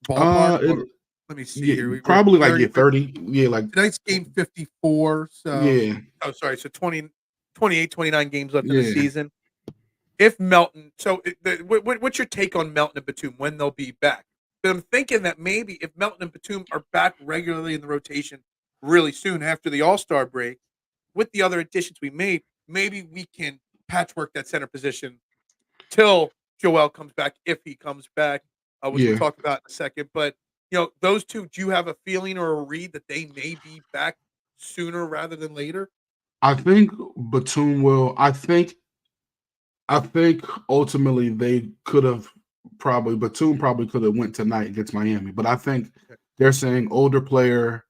Ballpark? Let me see here. Probably like 30. Yeah, like tonight's game 54. So yeah. Oh, sorry. So 28, 29 games left in the season. If Melton, so what's your take on Melton and Batum when they'll be back? But I'm thinking that maybe if Melton and Batum are back regularly in the rotation really soon after the All-Star break, with the other additions we made, maybe we can patchwork that center position till Joel comes back, if he comes back, which we'll talk about in a second. But, those two, do you have a feeling or a read that they may be back sooner rather than later? I think Batum will. I think ultimately they could have Batum probably could have went tonight against Miami, but I think they're saying older player,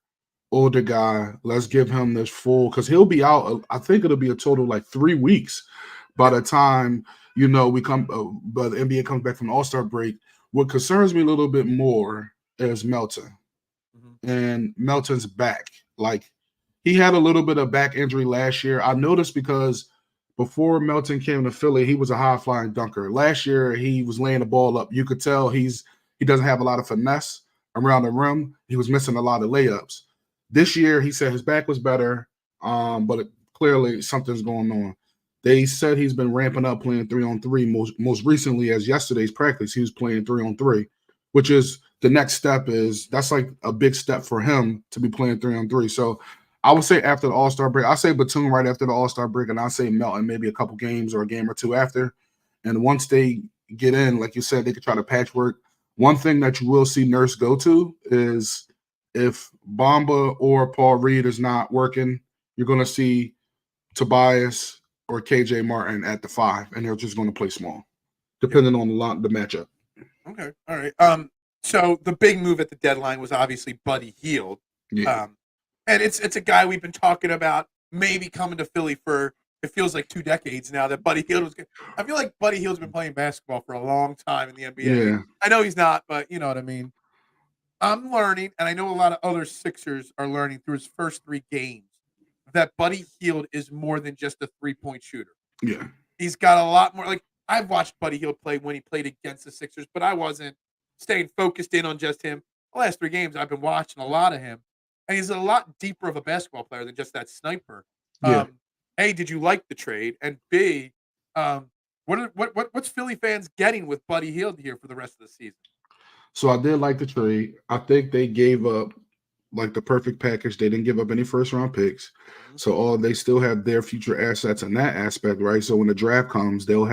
older guy, let's give him this full, because he'll be out. I think it'll be a total like 3 weeks by the time we come, but the NBA comes back from the All-Star break. What concerns me a little bit more is Melton, and Melton's back. Like, he had a little bit of back injury last year. I noticed because before Melton came to Philly, he was a high-flying dunker. Last year, he was laying the ball up. You could tell he doesn't have a lot of finesse around the rim. He was missing a lot of layups. This year, he said his back was better, but clearly something's going on. They said he's been ramping up playing 3-on-3. Most recently, as yesterday's practice, he was playing 3-on-3, which is the next step. That's like a big step for him to be playing 3-on-3. So I would say after the All-Star break, I say Batum right after the All-Star break, and I say Melton maybe a couple games or a game or two after. And once they get in, like you said, they could try to patchwork. One thing that you will see Nurse go to is if Bamba or Paul Reed is not working, you're going to see Tobias or KJ Martin at the 5, and they're just going to play small, depending on the matchup. Okay, all right. So the big move at the deadline was obviously Buddy Hield. Yeah. And it's a guy we've been talking about maybe coming to Philly for, it feels like 2 decades now, that Buddy Hield was good. I feel like Buddy Hield's been playing basketball for a long time in the NBA. Yeah. I know he's not, but you know what I mean. I'm learning, and I know a lot of other Sixers are learning through his first 3 games, that Buddy Hield is more than just a 3-point shooter. Yeah. He's got a lot more. Like, I've watched Buddy Hield play when he played against the Sixers, but I wasn't staying focused in on just him. The last 3 games, I've been watching a lot of him. And he's a lot deeper of a basketball player than just that sniper. Yeah. A, did you like the trade? And B, what's Philly fans getting with Buddy Hield here for the rest of the season? So I did like the trade. I think they gave up like the perfect package. They didn't give up any first-round picks. So they still have their future assets in that aspect, right? So when the draft comes, they'll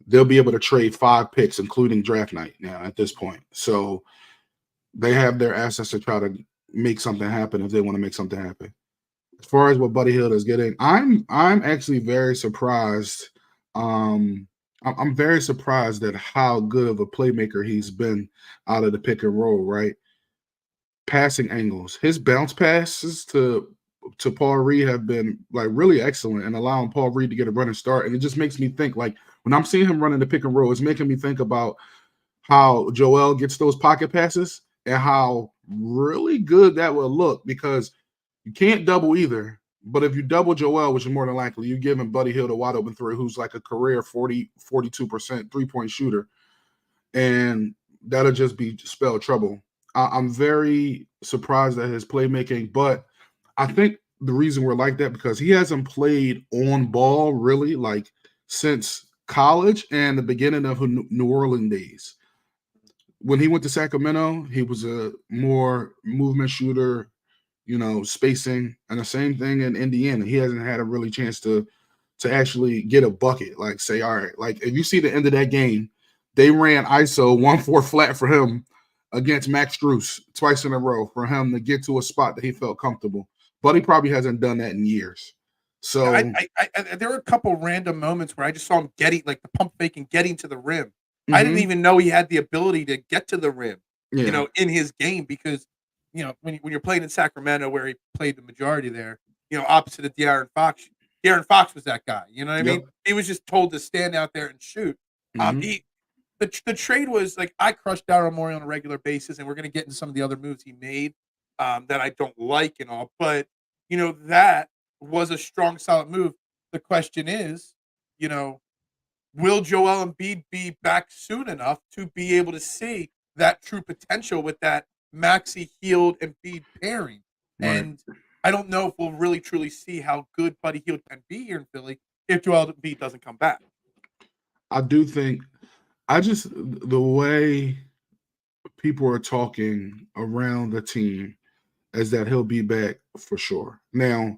be able to trade 5 picks, including draft night now at this point. So they have their assets to try to make something happen if they want to make something happen. As far as what Buddy Hield is getting, I'm actually very surprised. I'm very surprised at how good of a playmaker he's been out of the pick and roll, right? Passing angles. His bounce passes to Paul Reed have been like really excellent and allowing Paul Reed to get a running start. And it just makes me think, like, when I'm seeing him running the pick and roll, it's making me think about how Joel gets those pocket passes and how really good that will look, because you can't double either. But if you double Joel, which is more than likely, you're giving Buddy Hield a wide open 3 who's like a career 42% 3-point shooter. And that'll just spell trouble. I'm very surprised at his playmaking, but I think the reason we're like that because he hasn't played on ball really like since college and the beginning of New Orleans days. When he went to Sacramento, he was a more movement shooter, spacing, and the same thing in Indiana. He hasn't had a really chance to actually get a bucket. Like, say, all right, like if you see the end of that game, they ran ISO 1-4 flat for him against Max Strus twice in a row for him to get to a spot that he felt comfortable. But he probably hasn't done that in years. So there were a couple random moments where I just saw him getting like the pump fake and getting to the rim. I didn't Mhm. even know he had the ability to get to the rim, Yeah. in his game because, when you're playing in Sacramento where he played the majority there, opposite of De'Aaron Fox. De'Aaron Fox was that guy. You know what I mean? Yep. He was just told to stand out there and shoot. Mhm. The trade was like I crushed Daryl Morey on a regular basis, and we're going to get into some of the other moves he made that I don't like and all. But that was a strong, solid move. The question is, will Joel Embiid be back soon enough to be able to see that true potential with that Maxey Healed Embiid pairing? Right. And I don't know if we'll really truly see how good Buddy Hield can be here in Philly if Joel Embiid doesn't come back. I do think the way people are talking around the team is that he'll be back for sure. Now,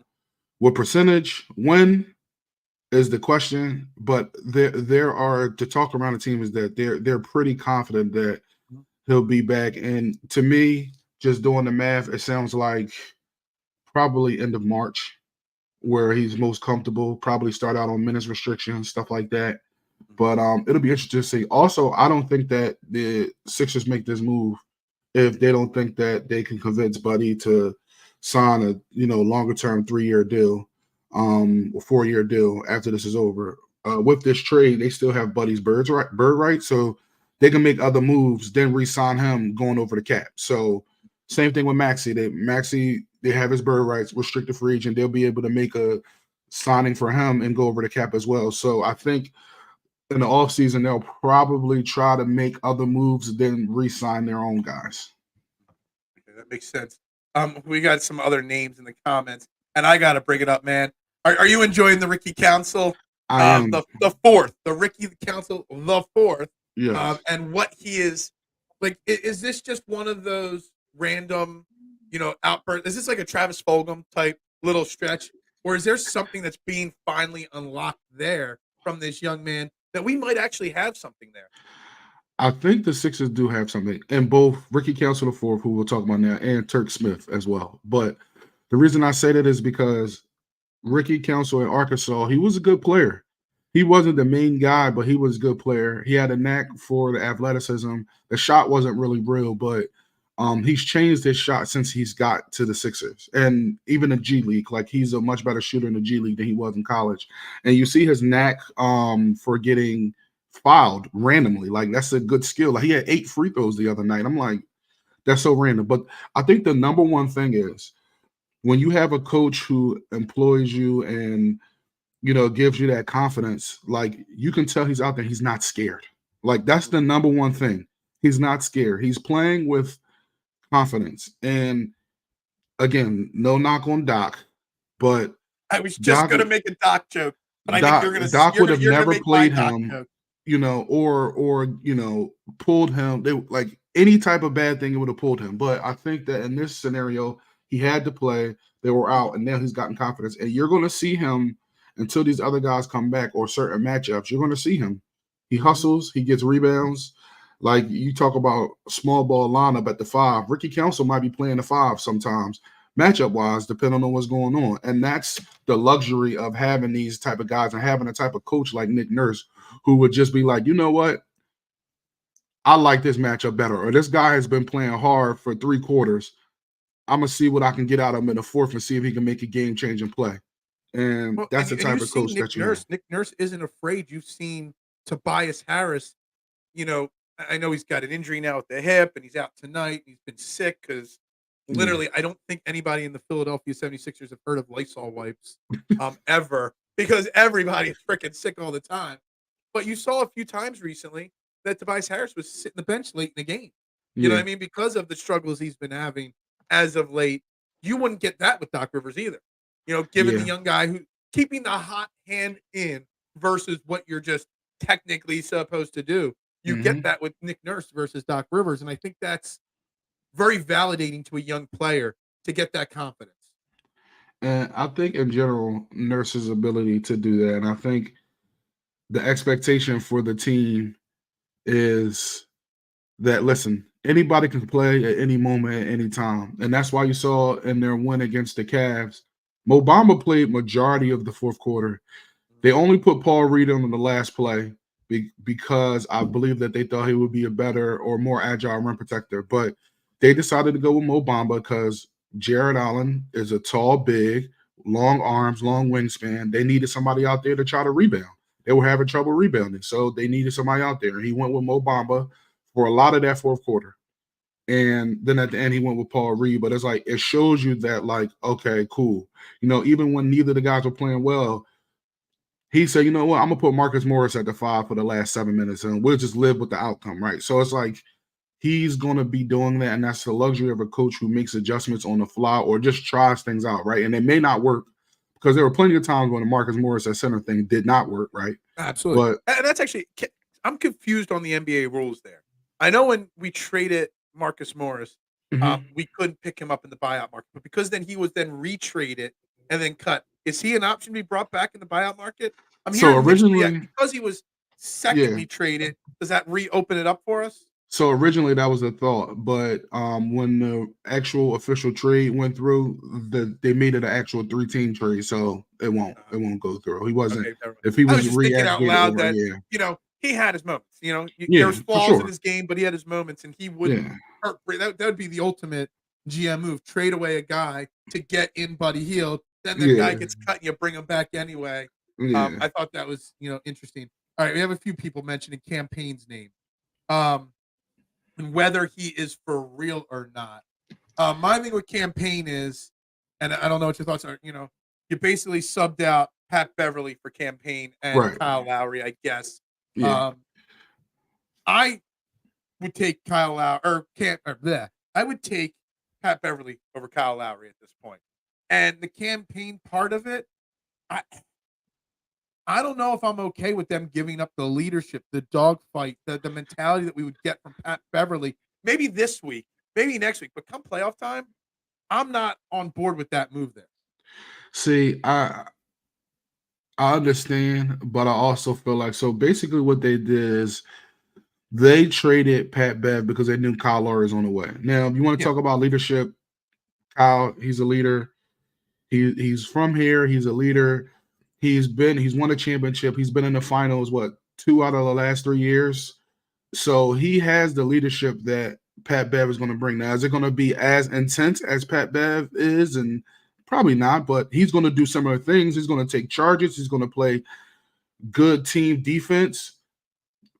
what percentage, when is the question, but there are to talk around the team is that they're pretty confident that he'll be back. And to me, just doing the math, it sounds like probably end of March, where he's most comfortable, probably start out on minutes restrictions, stuff like that. But it'll be interesting to see. Also, I don't think that the Sixers make this move if they don't think that they can convince Buddy to sign a longer term 3-year deal, or 4-year deal after this is over. With this trade, they still have Buddy's bird right, so they can make other moves, then re-sign him going over the cap. So same thing with Maxey. They have his bird rights, restricted free agent. They'll be able to make a signing for him and go over the cap as well. So I think in the offseason, they'll probably try to make other moves than re-sign their own guys. Okay, that makes sense. We got some other names in the comments, and I got to bring it up, man. Are you enjoying the Ricky Council? I am. The fourth, the Ricky Council, the fourth. Yes. And what he is like, is this just one of those random, outbursts? Is this like a Travis Fulgham type little stretch, or is there something that's being finally unlocked there from this young man that we might actually have something there? I think the Sixers do have something, and both Ricky Council IV, who we'll talk about now, and Turk Smith as well. But the reason I say that is because Ricky Council in Arkansas, he was a good player. He wasn't the main guy, but he was a good player. He had a knack for the athleticism. The shot wasn't really real, but he's changed his shot since he's got to the Sixers. And even the G League, like he's a much better shooter in the G League than he was in college. And you see his knack for getting fouled randomly. Like that's a good skill. Like he had 8 free throws the other night. I'm like, that's so random. But I think the number one thing is when you have a coach who employs you and gives you that confidence, like you can tell he's out there, he's not scared. Like that's the number one thing. He's not scared. He's playing with confidence. And again, no knock on Doc, but I was just going to make a Doc joke, but I think you're going to Doc would have never make my played Doc him, joke. or pulled him. They like any type of bad thing, it would have pulled him. But I think that in this scenario, he had to play. They were out, and now he's gotten confidence. And you're going to see him until these other guys come back or certain matchups. You're going to see him. He hustles. He gets rebounds. Like you talk about small ball lineup at the 5. Ricky Council might be playing the 5 sometimes, matchup wise, depending on what's going on. And that's the luxury of having these type of guys and having a type of coach like Nick Nurse, who would just be like, you know what? I like this matchup better. Or this guy has been playing hard for 3 quarters. I'm going to see what I can get out of him in the 4th and see if he can make a game-changing play. And Well, that's the type you've of seen coach Nick that you Nurse. have. Nick Nurse isn't afraid. You've seen Tobias Harris. I know he's got an injury now with the hip, and he's out tonight. He's been sick because literally, I don't think anybody in the Philadelphia 76ers have heard of Lysol wipes ever because everybody's freaking sick all the time. But you saw a few times recently that Tobias Harris was sitting the bench late in the game. You know what I mean? Because of the struggles he's been having as of late. You wouldn't get that with Doc Rivers either. Given the young guy who keeping the hot hand in versus what you're just technically supposed to do. You get that with Nick Nurse versus Doc Rivers. And I think that's very validating to a young player to get that confidence. And I think in general, Nurse's ability to do that, and I think the expectation for the team is that, listen, anybody can play at any moment, at any time. And that's why you saw in their win against the Cavs, Mo Bamba played majority of the fourth quarter. They only put Paul Reed on the last play because I believe that they thought he would be a better or more agile rim protector. But they decided to go with Mo Bamba because Jared Allen is a tall, big, long arms, long wingspan. They needed somebody out there to try to rebound. They were having trouble rebounding, so they needed somebody out there. And he went with Mo Bamba for a lot of that fourth quarter. And then at the end, he went with Paul Reed. But it's like, it shows you that, like, okay, cool. You know, even when neither of the guys were playing well, he said, you know what, I'm going to put Marcus Morris at the 5 for the last 7 minutes, and we'll just live with the outcome, right? So it's like he's going to be doing that, and that's the luxury of a coach who makes adjustments on the fly or just tries things out, right? And it may not work because there were plenty of times when the Marcus Morris at center thing did not work, right? Absolutely. And that's actually – I'm confused on the NBA rules there. I know when we traded Marcus Morris, we couldn't pick him up in the buyout market, but because then he was then retraded and then cut. Is he an option to be brought back in the buyout market? I'm So hearing originally, because he was secondly traded. Does that reopen it up for us? So originally that was the thought, but when the actual official trade went through, they made it an actual 3-team trade, so it won't go through. He wasn't. Okay, if he was, I was just thinking out loud that yeah. He had his moments. There's flaws in his game, but he had his moments, and he wouldn't hurt. That would be the ultimate GM move: trade away a guy to get in Buddy Hield. Then the guy gets cut, and you bring him back anyway. I thought that was interesting. All right, we have a few people mentioning Campaign's name, and whether he is for real or not. My thing with Campaign is, and I don't know what your thoughts are. You basically subbed out Pat Beverly for Campaign and Kyle Lowry, I guess. Yeah. I would take Kyle Lowry I would take Pat Beverly over Kyle Lowry at this point. And the Campaign part of it, I don't know if I'm okay with them giving up the leadership, the dogfight, the mentality that we would get from Pat Beverly. Maybe this week, maybe next week, but come playoff time, I'm not on board with that move there. See, I understand, but I also feel like, so basically what they did is they traded Pat Bev because they knew Kyle Lowry is on the way. Now, if you want to talk about leadership, Kyle, he's a leader. He's from here. He's a leader. He's won a championship. He's been in the finals, 2 out of the last 3 years. So he has the leadership that Pat Bev is going to bring. Now, is it going to be as intense as Pat Bev is? And probably not, but he's going to do similar things. He's going to take charges. He's going to play good team defense.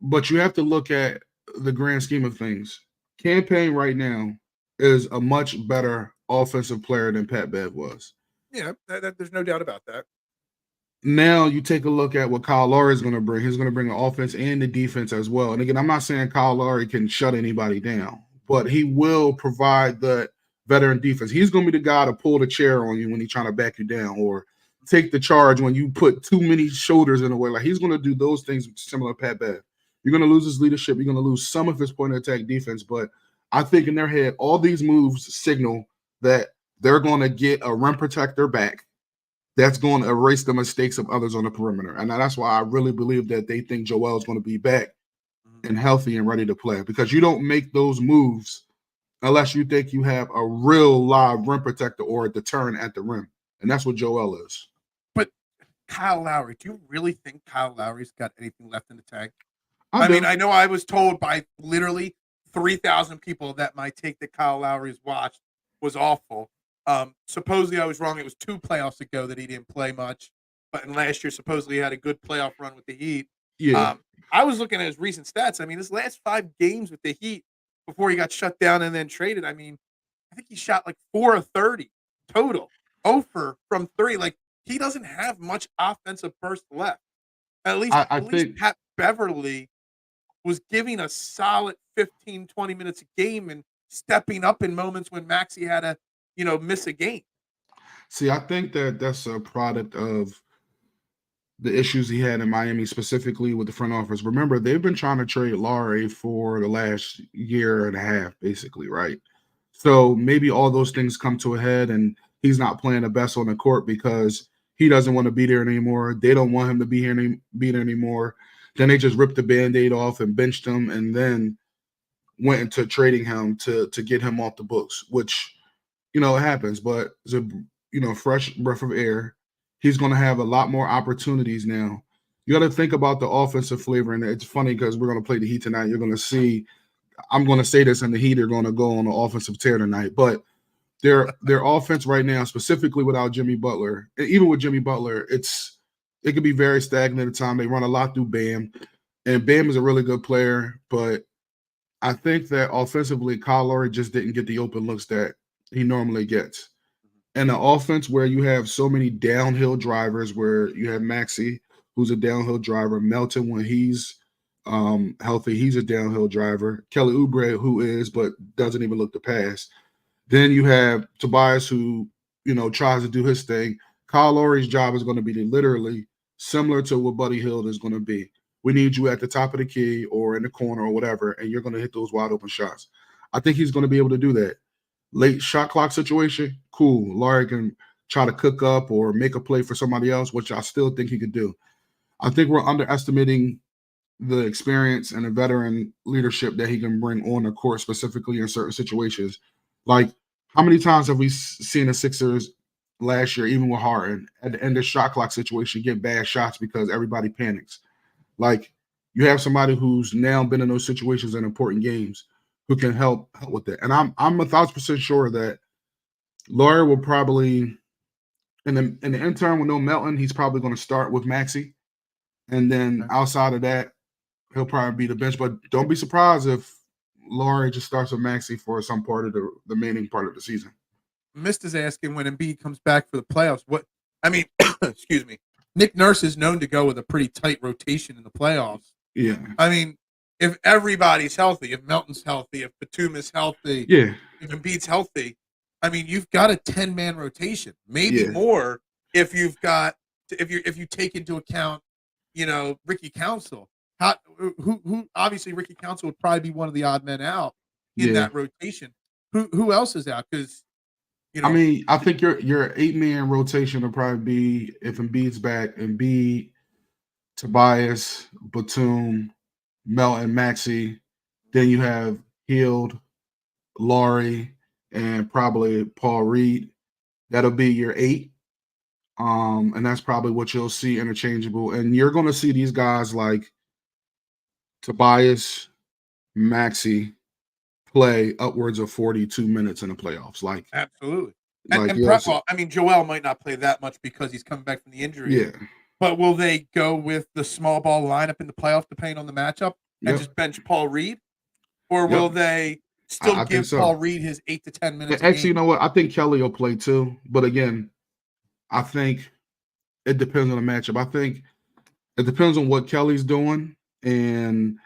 But you have to look at the grand scheme of things. Campaign right now is a much better offensive player than Pat Bev was. Yeah, there's no doubt about that. Now you take a look at what Kyle Lowry is going to bring. He's going to bring the offense and the defense as well. And again, I'm not saying Kyle Lowry can shut anybody down, but he will provide the veteran defense. He's going to be the guy to pull the chair on you when he's trying to back you down or take the charge when you put too many shoulders in the way. Like, he's going to do those things similar to Pat Bev. You're going to lose his leadership. You're going to lose some of his point of attack defense. But I think in their head, all these moves signal that they're going to get a rim protector back that's going to erase the mistakes of others on the perimeter. And that's why I really believe that they think Joel is going to be back and healthy and ready to play, because you don't make those moves unless you think you have a real live rim protector or a deterrent at the rim. And that's what Joel is. But Kyle Lowry, do you really think Kyle Lowry's got anything left in the tank? I mean, I know I was told by literally 3,000 people that my take that Kyle Lowry's watched was awful. Supposedly I was wrong. It was 2 playoffs ago that he didn't play much, but in last year supposedly he had a good playoff run with the Heat. Yeah. I was looking at his recent stats. I mean, his last 5 games with the Heat before he got shut down and then traded, I mean, I think he shot like 4 of 30 total, 0 from 3. Like, he doesn't have much offensive burst left. At least Pat Beverly was giving a solid 15, 20 minutes a game and stepping up in moments when Maxey had to, miss a game. See, I think that's a product of the issues he had in Miami, specifically with the front office. Remember, they've been trying to trade Lowry for the last year and a half, basically, right? So maybe all those things come to a head, and he's not playing the best on the court because he doesn't want to be there anymore. They don't want him to be there anymore. Then they just ripped the Band-Aid off and benched him, and then went into trading him to get him off the books, which, it happens, but it's a fresh breath of air. He's going to have a lot more opportunities now. You got to think about the offensive flavor, and it's funny because we're going to play the Heat tonight. You're going to see, I'm going to say this, and the Heat are going to go on an offensive tear tonight, but their offense right now, specifically without Jimmy Butler, even with Jimmy Butler, it could be very stagnant at the time. They run a lot through Bam, and Bam is a really good player, but I think that offensively, Kyle Lowry just didn't get the open looks that he normally gets. And the offense where you have so many downhill drivers, where you have Maxey, who's a downhill driver, Melton when he's healthy, he's a downhill driver, Kelly Oubre, who is, but doesn't even look to pass. Then you have Tobias, who, tries to do his thing. Kyle Lowry's job is going to be literally similar to what Buddy Hield is going to be. We need you at the top of the key or in the corner or whatever, and you're going to hit those wide open shots. I think he's going to be able to do that. Late shot clock situation, cool. Lowry can try to cook up or make a play for somebody else, which I still think he could do. I think we're underestimating the experience and the veteran leadership that he can bring on the court, specifically in certain situations. Like, how many times have we seen the Sixers last year, even with Harden, at the end of shot clock situation, get bad shots because everybody panics? Like, you have somebody who's now been in those situations in important games who can help with that. And I'm 1,000% sure that Lowry will probably, in the interim with no Melton, he's probably going to start with Maxey. And then outside of that, he'll probably be the bench. But don't be surprised if Lowry just starts with Maxey for some part of the remaining part of the season. Mist is asking when Embiid comes back for the playoffs. Excuse me. Nick Nurse is known to go with a pretty tight rotation in the playoffs. Yeah. I mean, if everybody's healthy, if Melton's healthy, if Batum is healthy, if Embiid's healthy, I mean, you've got a 10-man rotation, maybe more if you've got if you take into account, Ricky Council. Who obviously Ricky Council would probably be one of the odd men out in that rotation. Who else is out? Because I mean, I think your 8-man rotation will probably be, if Embiid's back, Embiid, Tobias, Batum, Melton, Maxey. Then you have Hield, Lowry, and probably Paul Reed. That'll be your 8. And that's probably what you'll see interchangeable. And you're going to see these guys like Tobias, Maxey play upwards of 42 minutes in the playoffs. Like, absolutely. And Joel might not play that much because he's coming back from the injury. Yeah. But will they go with the small ball lineup in the playoff depending on the matchup and just bench Paul Reed? Or will they still give Paul Reed his 8 to 10 minutes? Actually, you know what? I think Kelly will play too. But again, I think it depends on the matchup. I think it depends on what Kelly's doing. And,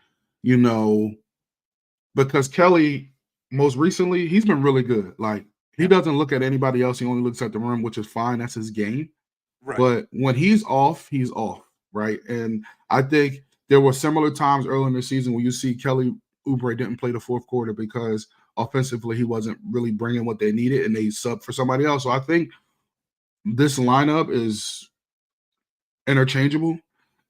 because Kelly, most recently, he's been really good. Like, he doesn't look at anybody else. He only looks at the rim, which is fine. That's his game. Right. But when he's off, right? And I think there were similar times early in the season where you see Kelly Oubre didn't play the fourth quarter because offensively he wasn't really bringing what they needed, and they subbed for somebody else. So I think this lineup is interchangeable,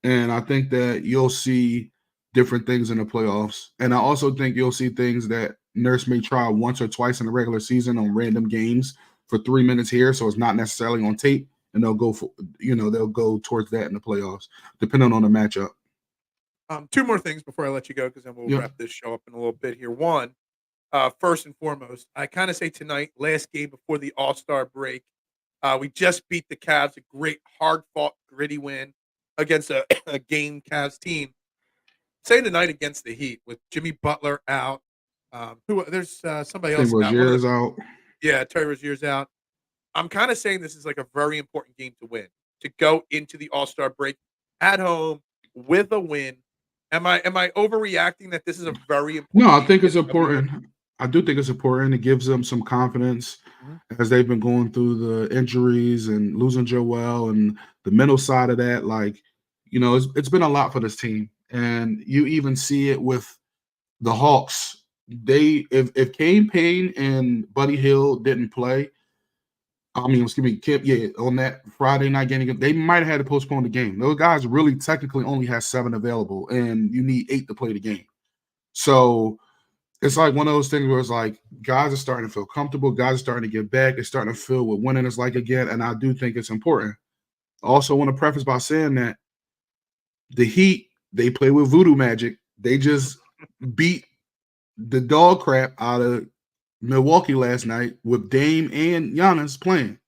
and I think that you'll see different things in the playoffs. And I also think you'll see things that Nurse may try once or twice in the regular season on random games for 3 minutes here, so it's not necessarily on tape. And they'll go towards that in the playoffs, depending on the matchup. 2 more things before I let you go, because then we'll wrap this show up in a little bit here. One, first and foremost, I kind of say tonight, last game before the All-Star break, we just beat the Cavs, a great, hard-fought, gritty win against a game Cavs team. Say tonight against the Heat with Jimmy Butler out. There's somebody else out. Yeah, Terry Rozier's out. I'm kind of saying this is like a very important game to win, to go into the All-Star break at home with a win. Am I overreacting that this is a very important No, I think it's important. I do think it's important. It gives them some confidence as they've been going through the injuries and losing Joel and the mental side of that. Like, it's been a lot for this team. And you even see it with the Hawks if Kane Payne and Buddy Hield didn't play, I mean, excuse me, Kip, on that Friday night game, they might have had to postpone the game. Those guys really technically only have 7 available, and you need 8 to play the game. So it's like one of those things where it's like guys are starting to feel comfortable, guys are starting to get back, they're starting to feel what winning is like again, and I do think it's important. I also want to preface by saying that the Heat, they play with voodoo magic. They just beat the dog crap out of Milwaukee last night with Dame and Giannis playing.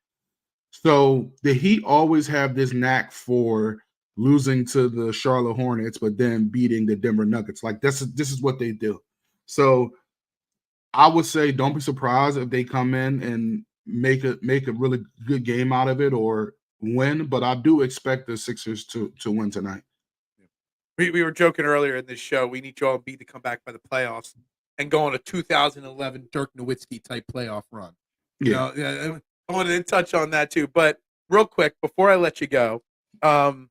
So the Heat always have this knack for losing to the Charlotte Hornets, but then beating the Denver Nuggets. Like this is what they do. So I would say don't be surprised if they come in and make a really good game out of it or win. But I do expect the Sixers to win tonight. We were joking earlier in this show. We need Joel Embiid to come back by the playoffs and go on a 2011 Dirk Nowitzki type playoff run. You know, I wanted to touch on that too. But real quick, before I let you go, Tyrese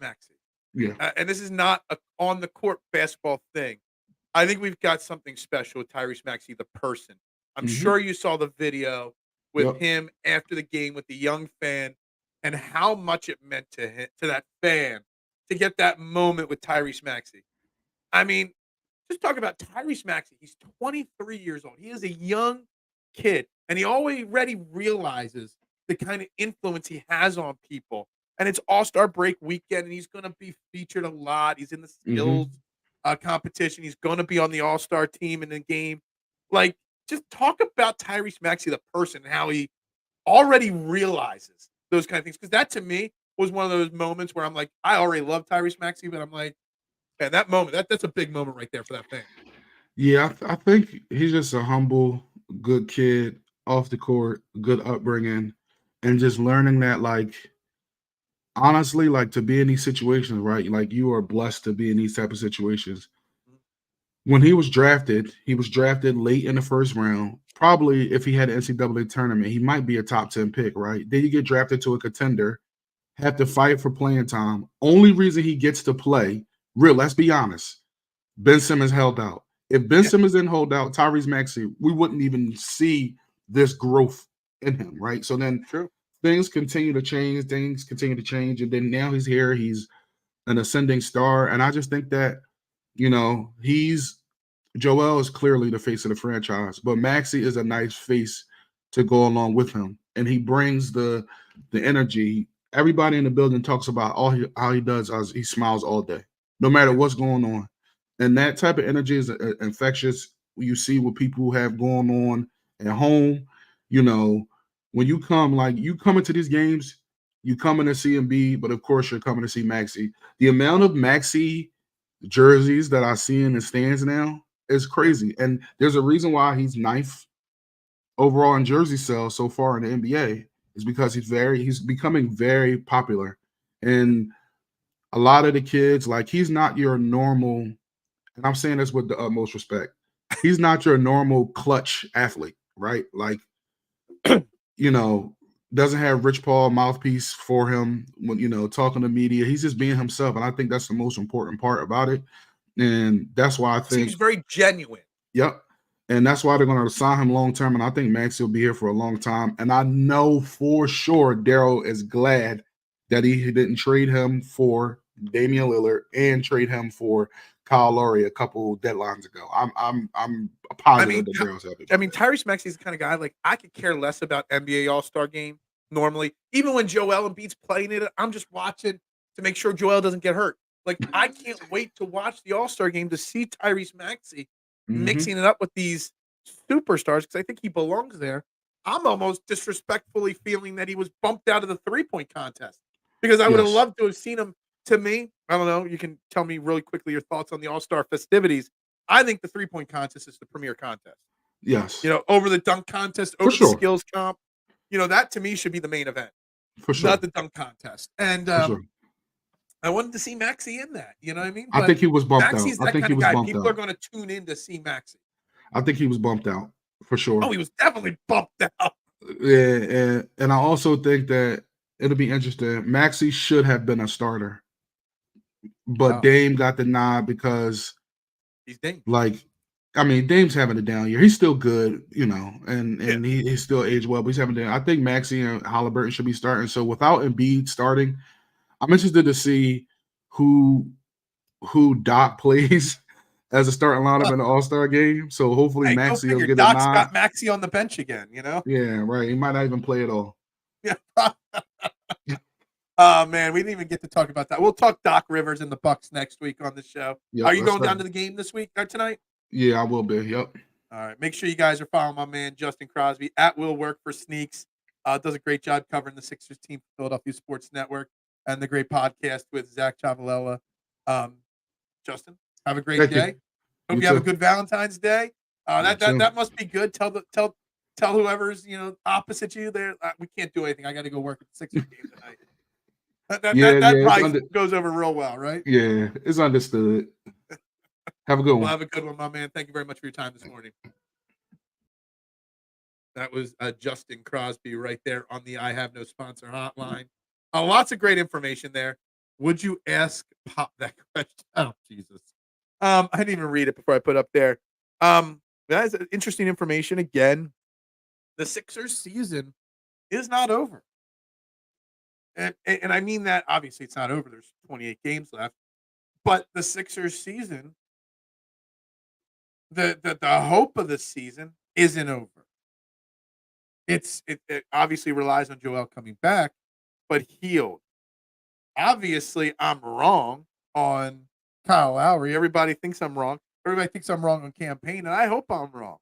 Maxey. Yeah. And this is not a on the court basketball thing. I think we've got something special with Tyrese Maxey, the person. I'm sure you saw the video with him after the game with the young fan and how much it meant to him, to that fan, to get that moment with Tyrese Maxey. I mean, just talk about Tyrese Maxey. He's 23 years old. He is a young kid, and he already realizes the kind of influence he has on people. And it's All-Star break weekend, and he's going to be featured a lot. He's in the skills competition. He's going to be on the All-Star team in the game. Like, just talk about Tyrese Maxey, the person, how he already realizes those kind of things. Because that, to me, was one of those moments where I'm like, I already love Tyrese Maxey, but I'm like, man, that moment, that's a big moment right there for that fan. Yeah, I think he's just a humble, good kid off the court, good upbringing, and just learning that, like, honestly, like to be in these situations, right? Like you are blessed to be in these type of situations. When he was drafted late in the first round. Probably if he had an NCAA tournament, he might be a top 10 pick, right? Then you get drafted to a contender, have to fight for playing time. Only reason he gets to play, let's be honest, Ben Simmons held out. If Ben Simmons didn't hold out, Tyrese Maxey, we wouldn't even see this growth in him, right? So then things continue to change, and then now he's here, he's an ascending star, and I just think that, Joel is clearly the face of the franchise, but Maxey is a nice face to go along with him, and he brings the energy. Everybody in the building talks about how he does as he smiles all day, no matter what's going on. And that type of energy is infectious. You see what people have going on at home. When you come into these games, you coming to see Embiid, but of course you're coming to see Maxey. The amount of Maxey jerseys that I see in the stands now is crazy. And there's a reason why he's 9th overall in jersey sales so far in the NBA, is because he's becoming very popular. And a lot of the kids, like, he's not your normal, and I'm saying this with the utmost respect, he's not your normal clutch athlete, right? Like, doesn't have Rich Paul mouthpiece for him when, talking to media. He's just being himself. And I think that's the most important part about it. And that's why I think he's very genuine. Yep. And that's why they're going to sign him long-term. And I think Maxey will be here for a long time. And I know for sure Daryl is glad that he didn't trade him for Damian Lillard and trade him for Kyle Lowry a couple deadlines ago. I'm positive that Daryl's happy. Tyrese Maxey is the kind of guy, like, I could care less about NBA All-Star game normally. Even when Joel Embiid's playing it, I'm just watching to make sure Joel doesn't get hurt. Like, I can't wait to watch the All-Star game to see Tyrese Maxey mixing it up with these superstars, because I think he belongs there. I'm almost disrespectfully feeling that he was bumped out of the three-point contest, because I would have loved to have seen him. To me, I don't know, you can tell me really quickly your thoughts on the All-Star festivities. I think the three-point contest is the premier contest. Yes. Over the dunk contest, over the skills comp. That to me should be the main event. For sure. Not the dunk contest. And I wanted to see Maxey in that. You know what I mean? I think he was bumped Maxey's out. I think he was guy. bumped People out. are going to tune in to see Maxey. I think he was bumped out for sure. Oh, he was definitely bumped out. Yeah, and I also think that it'll be interesting. Maxey should have been a starter, but Dame got the nod because he's Dame. Like, I mean, Dame's having a down year. He's still good, and Yeah. he's still aged well, but he's having a down. I think Maxey and Halliburton should be starting. So without Embiid starting, I'm interested to see who Doc plays as a starting lineup in the All-Star game. So hopefully Hey, go Maxey will figure. get a Doc's nod. got Maxey on the bench again, Yeah, right. He might not even play at all. Yeah. Oh, man, we didn't even get to talk about that. We'll talk Doc Rivers and the Bucks next week on the show. Yep, Are you going down to the game this week or tonight? Yeah, I will be. Yep. All right. Make sure you guys are following my man, Justin Crosby, at Will Work for Sneaks. Does a great job covering the Sixers team for Philadelphia Sports Network and the great podcast with Zach Chavalella. Justin, have a great Thank day. you. Hope you You have a too. good Valentine's Day. That must be good. Tell whoever's opposite you there. We can't do anything. I got to go work at the Sixers game tonight. That probably goes over real well, right? Yeah, it's understood. Have a good one. Well, have a good one, my man. Thank you very much for your time this morning. That was Justin Crosby right there on the I Have No Sponsor hotline. Lots of great information there. Would you ask Pop that question? Oh, Jesus. I didn't even read it before I put up there. That is interesting information. Again, the Sixers season is not over. And I mean that, obviously, it's not over. There's 28 games left. But the Sixers season, the hope of the season isn't over. It obviously relies on Joel coming back, but healed. Obviously, I'm wrong on Kyle Lowry. Everybody thinks I'm wrong. Everybody thinks I'm wrong on campaign, and I hope I'm wrong.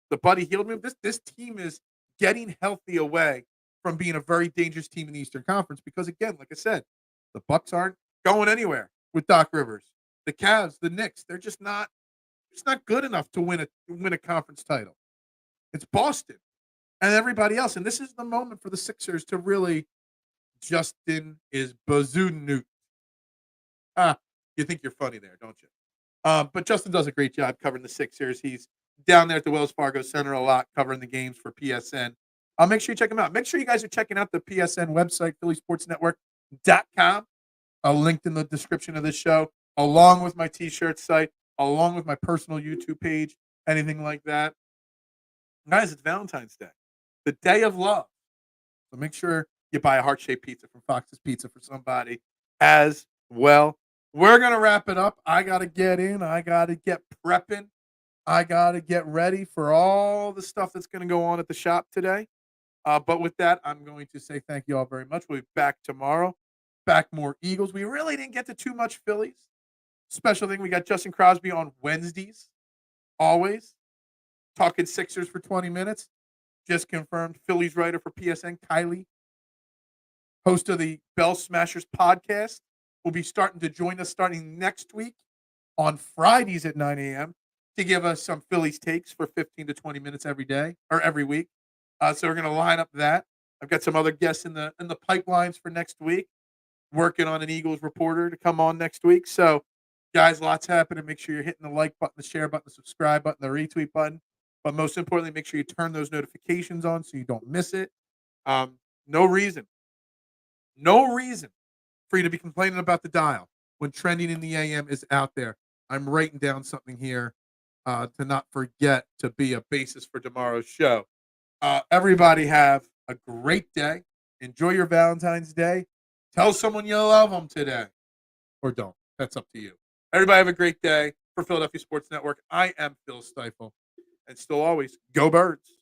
The buddy healed me. This team is getting healthy away from being a very dangerous team in the Eastern Conference because, again, like I said, the Bucks aren't going anywhere with Doc Rivers. The Cavs, the Knicks, they're just not good enough to win a conference title. It's Boston and everybody else, and this is the moment for the Sixers to really. Justin is Bazoo-Newt. You think you're funny there, don't you? But Justin does a great job covering the Sixers. He's down there at the Wells Fargo Center a lot, covering the games for PSN. Make sure you check him out. Make sure you guys are checking out the PSN website, PhillySportsNetwork.com. Linked in the description of this show, along with my T-shirt site, along with my personal YouTube page, anything like that. Guys, it's Valentine's Day, the day of love. So make sure you buy a heart-shaped pizza from Fox's Pizza for somebody as well. We're going to wrap it up. I got to get in. I got to get prepping. I got to get ready for all the stuff that's going to go on at the shop today. But with that, I'm going to say thank you all very much. We'll be back tomorrow. Back more Eagles. We really didn't get to too much Phillies. Special thing, we got Justin Crosby on Wednesdays. Always. Talking Sixers for 20 minutes. Just confirmed. Phillies writer for PSN, Kylie, host of the Bell Smashers podcast, will be starting to join us starting next week on Fridays at 9 a.m. to give us some Phillies takes for 15 to 20 minutes every day or every week. So we're going to line up that. I've got some other guests in the pipelines for next week, working on an Eagles reporter to come on next week. So, guys, lots happening. Make sure you're hitting the like button, the share button, the subscribe button, the retweet button. But most importantly, make sure you turn those notifications on so you don't miss it. No reason for you to be complaining about the dial when trending in the AM is out there. I'm writing down something here to not forget to be a basis for tomorrow's show. Everybody have a great day. Enjoy your Valentine's Day. Tell someone you love them today. Or don't. That's up to you. Everybody have a great day. For Philadelphia Sports Network, I am Phil Stiefel. And still always, go Birds.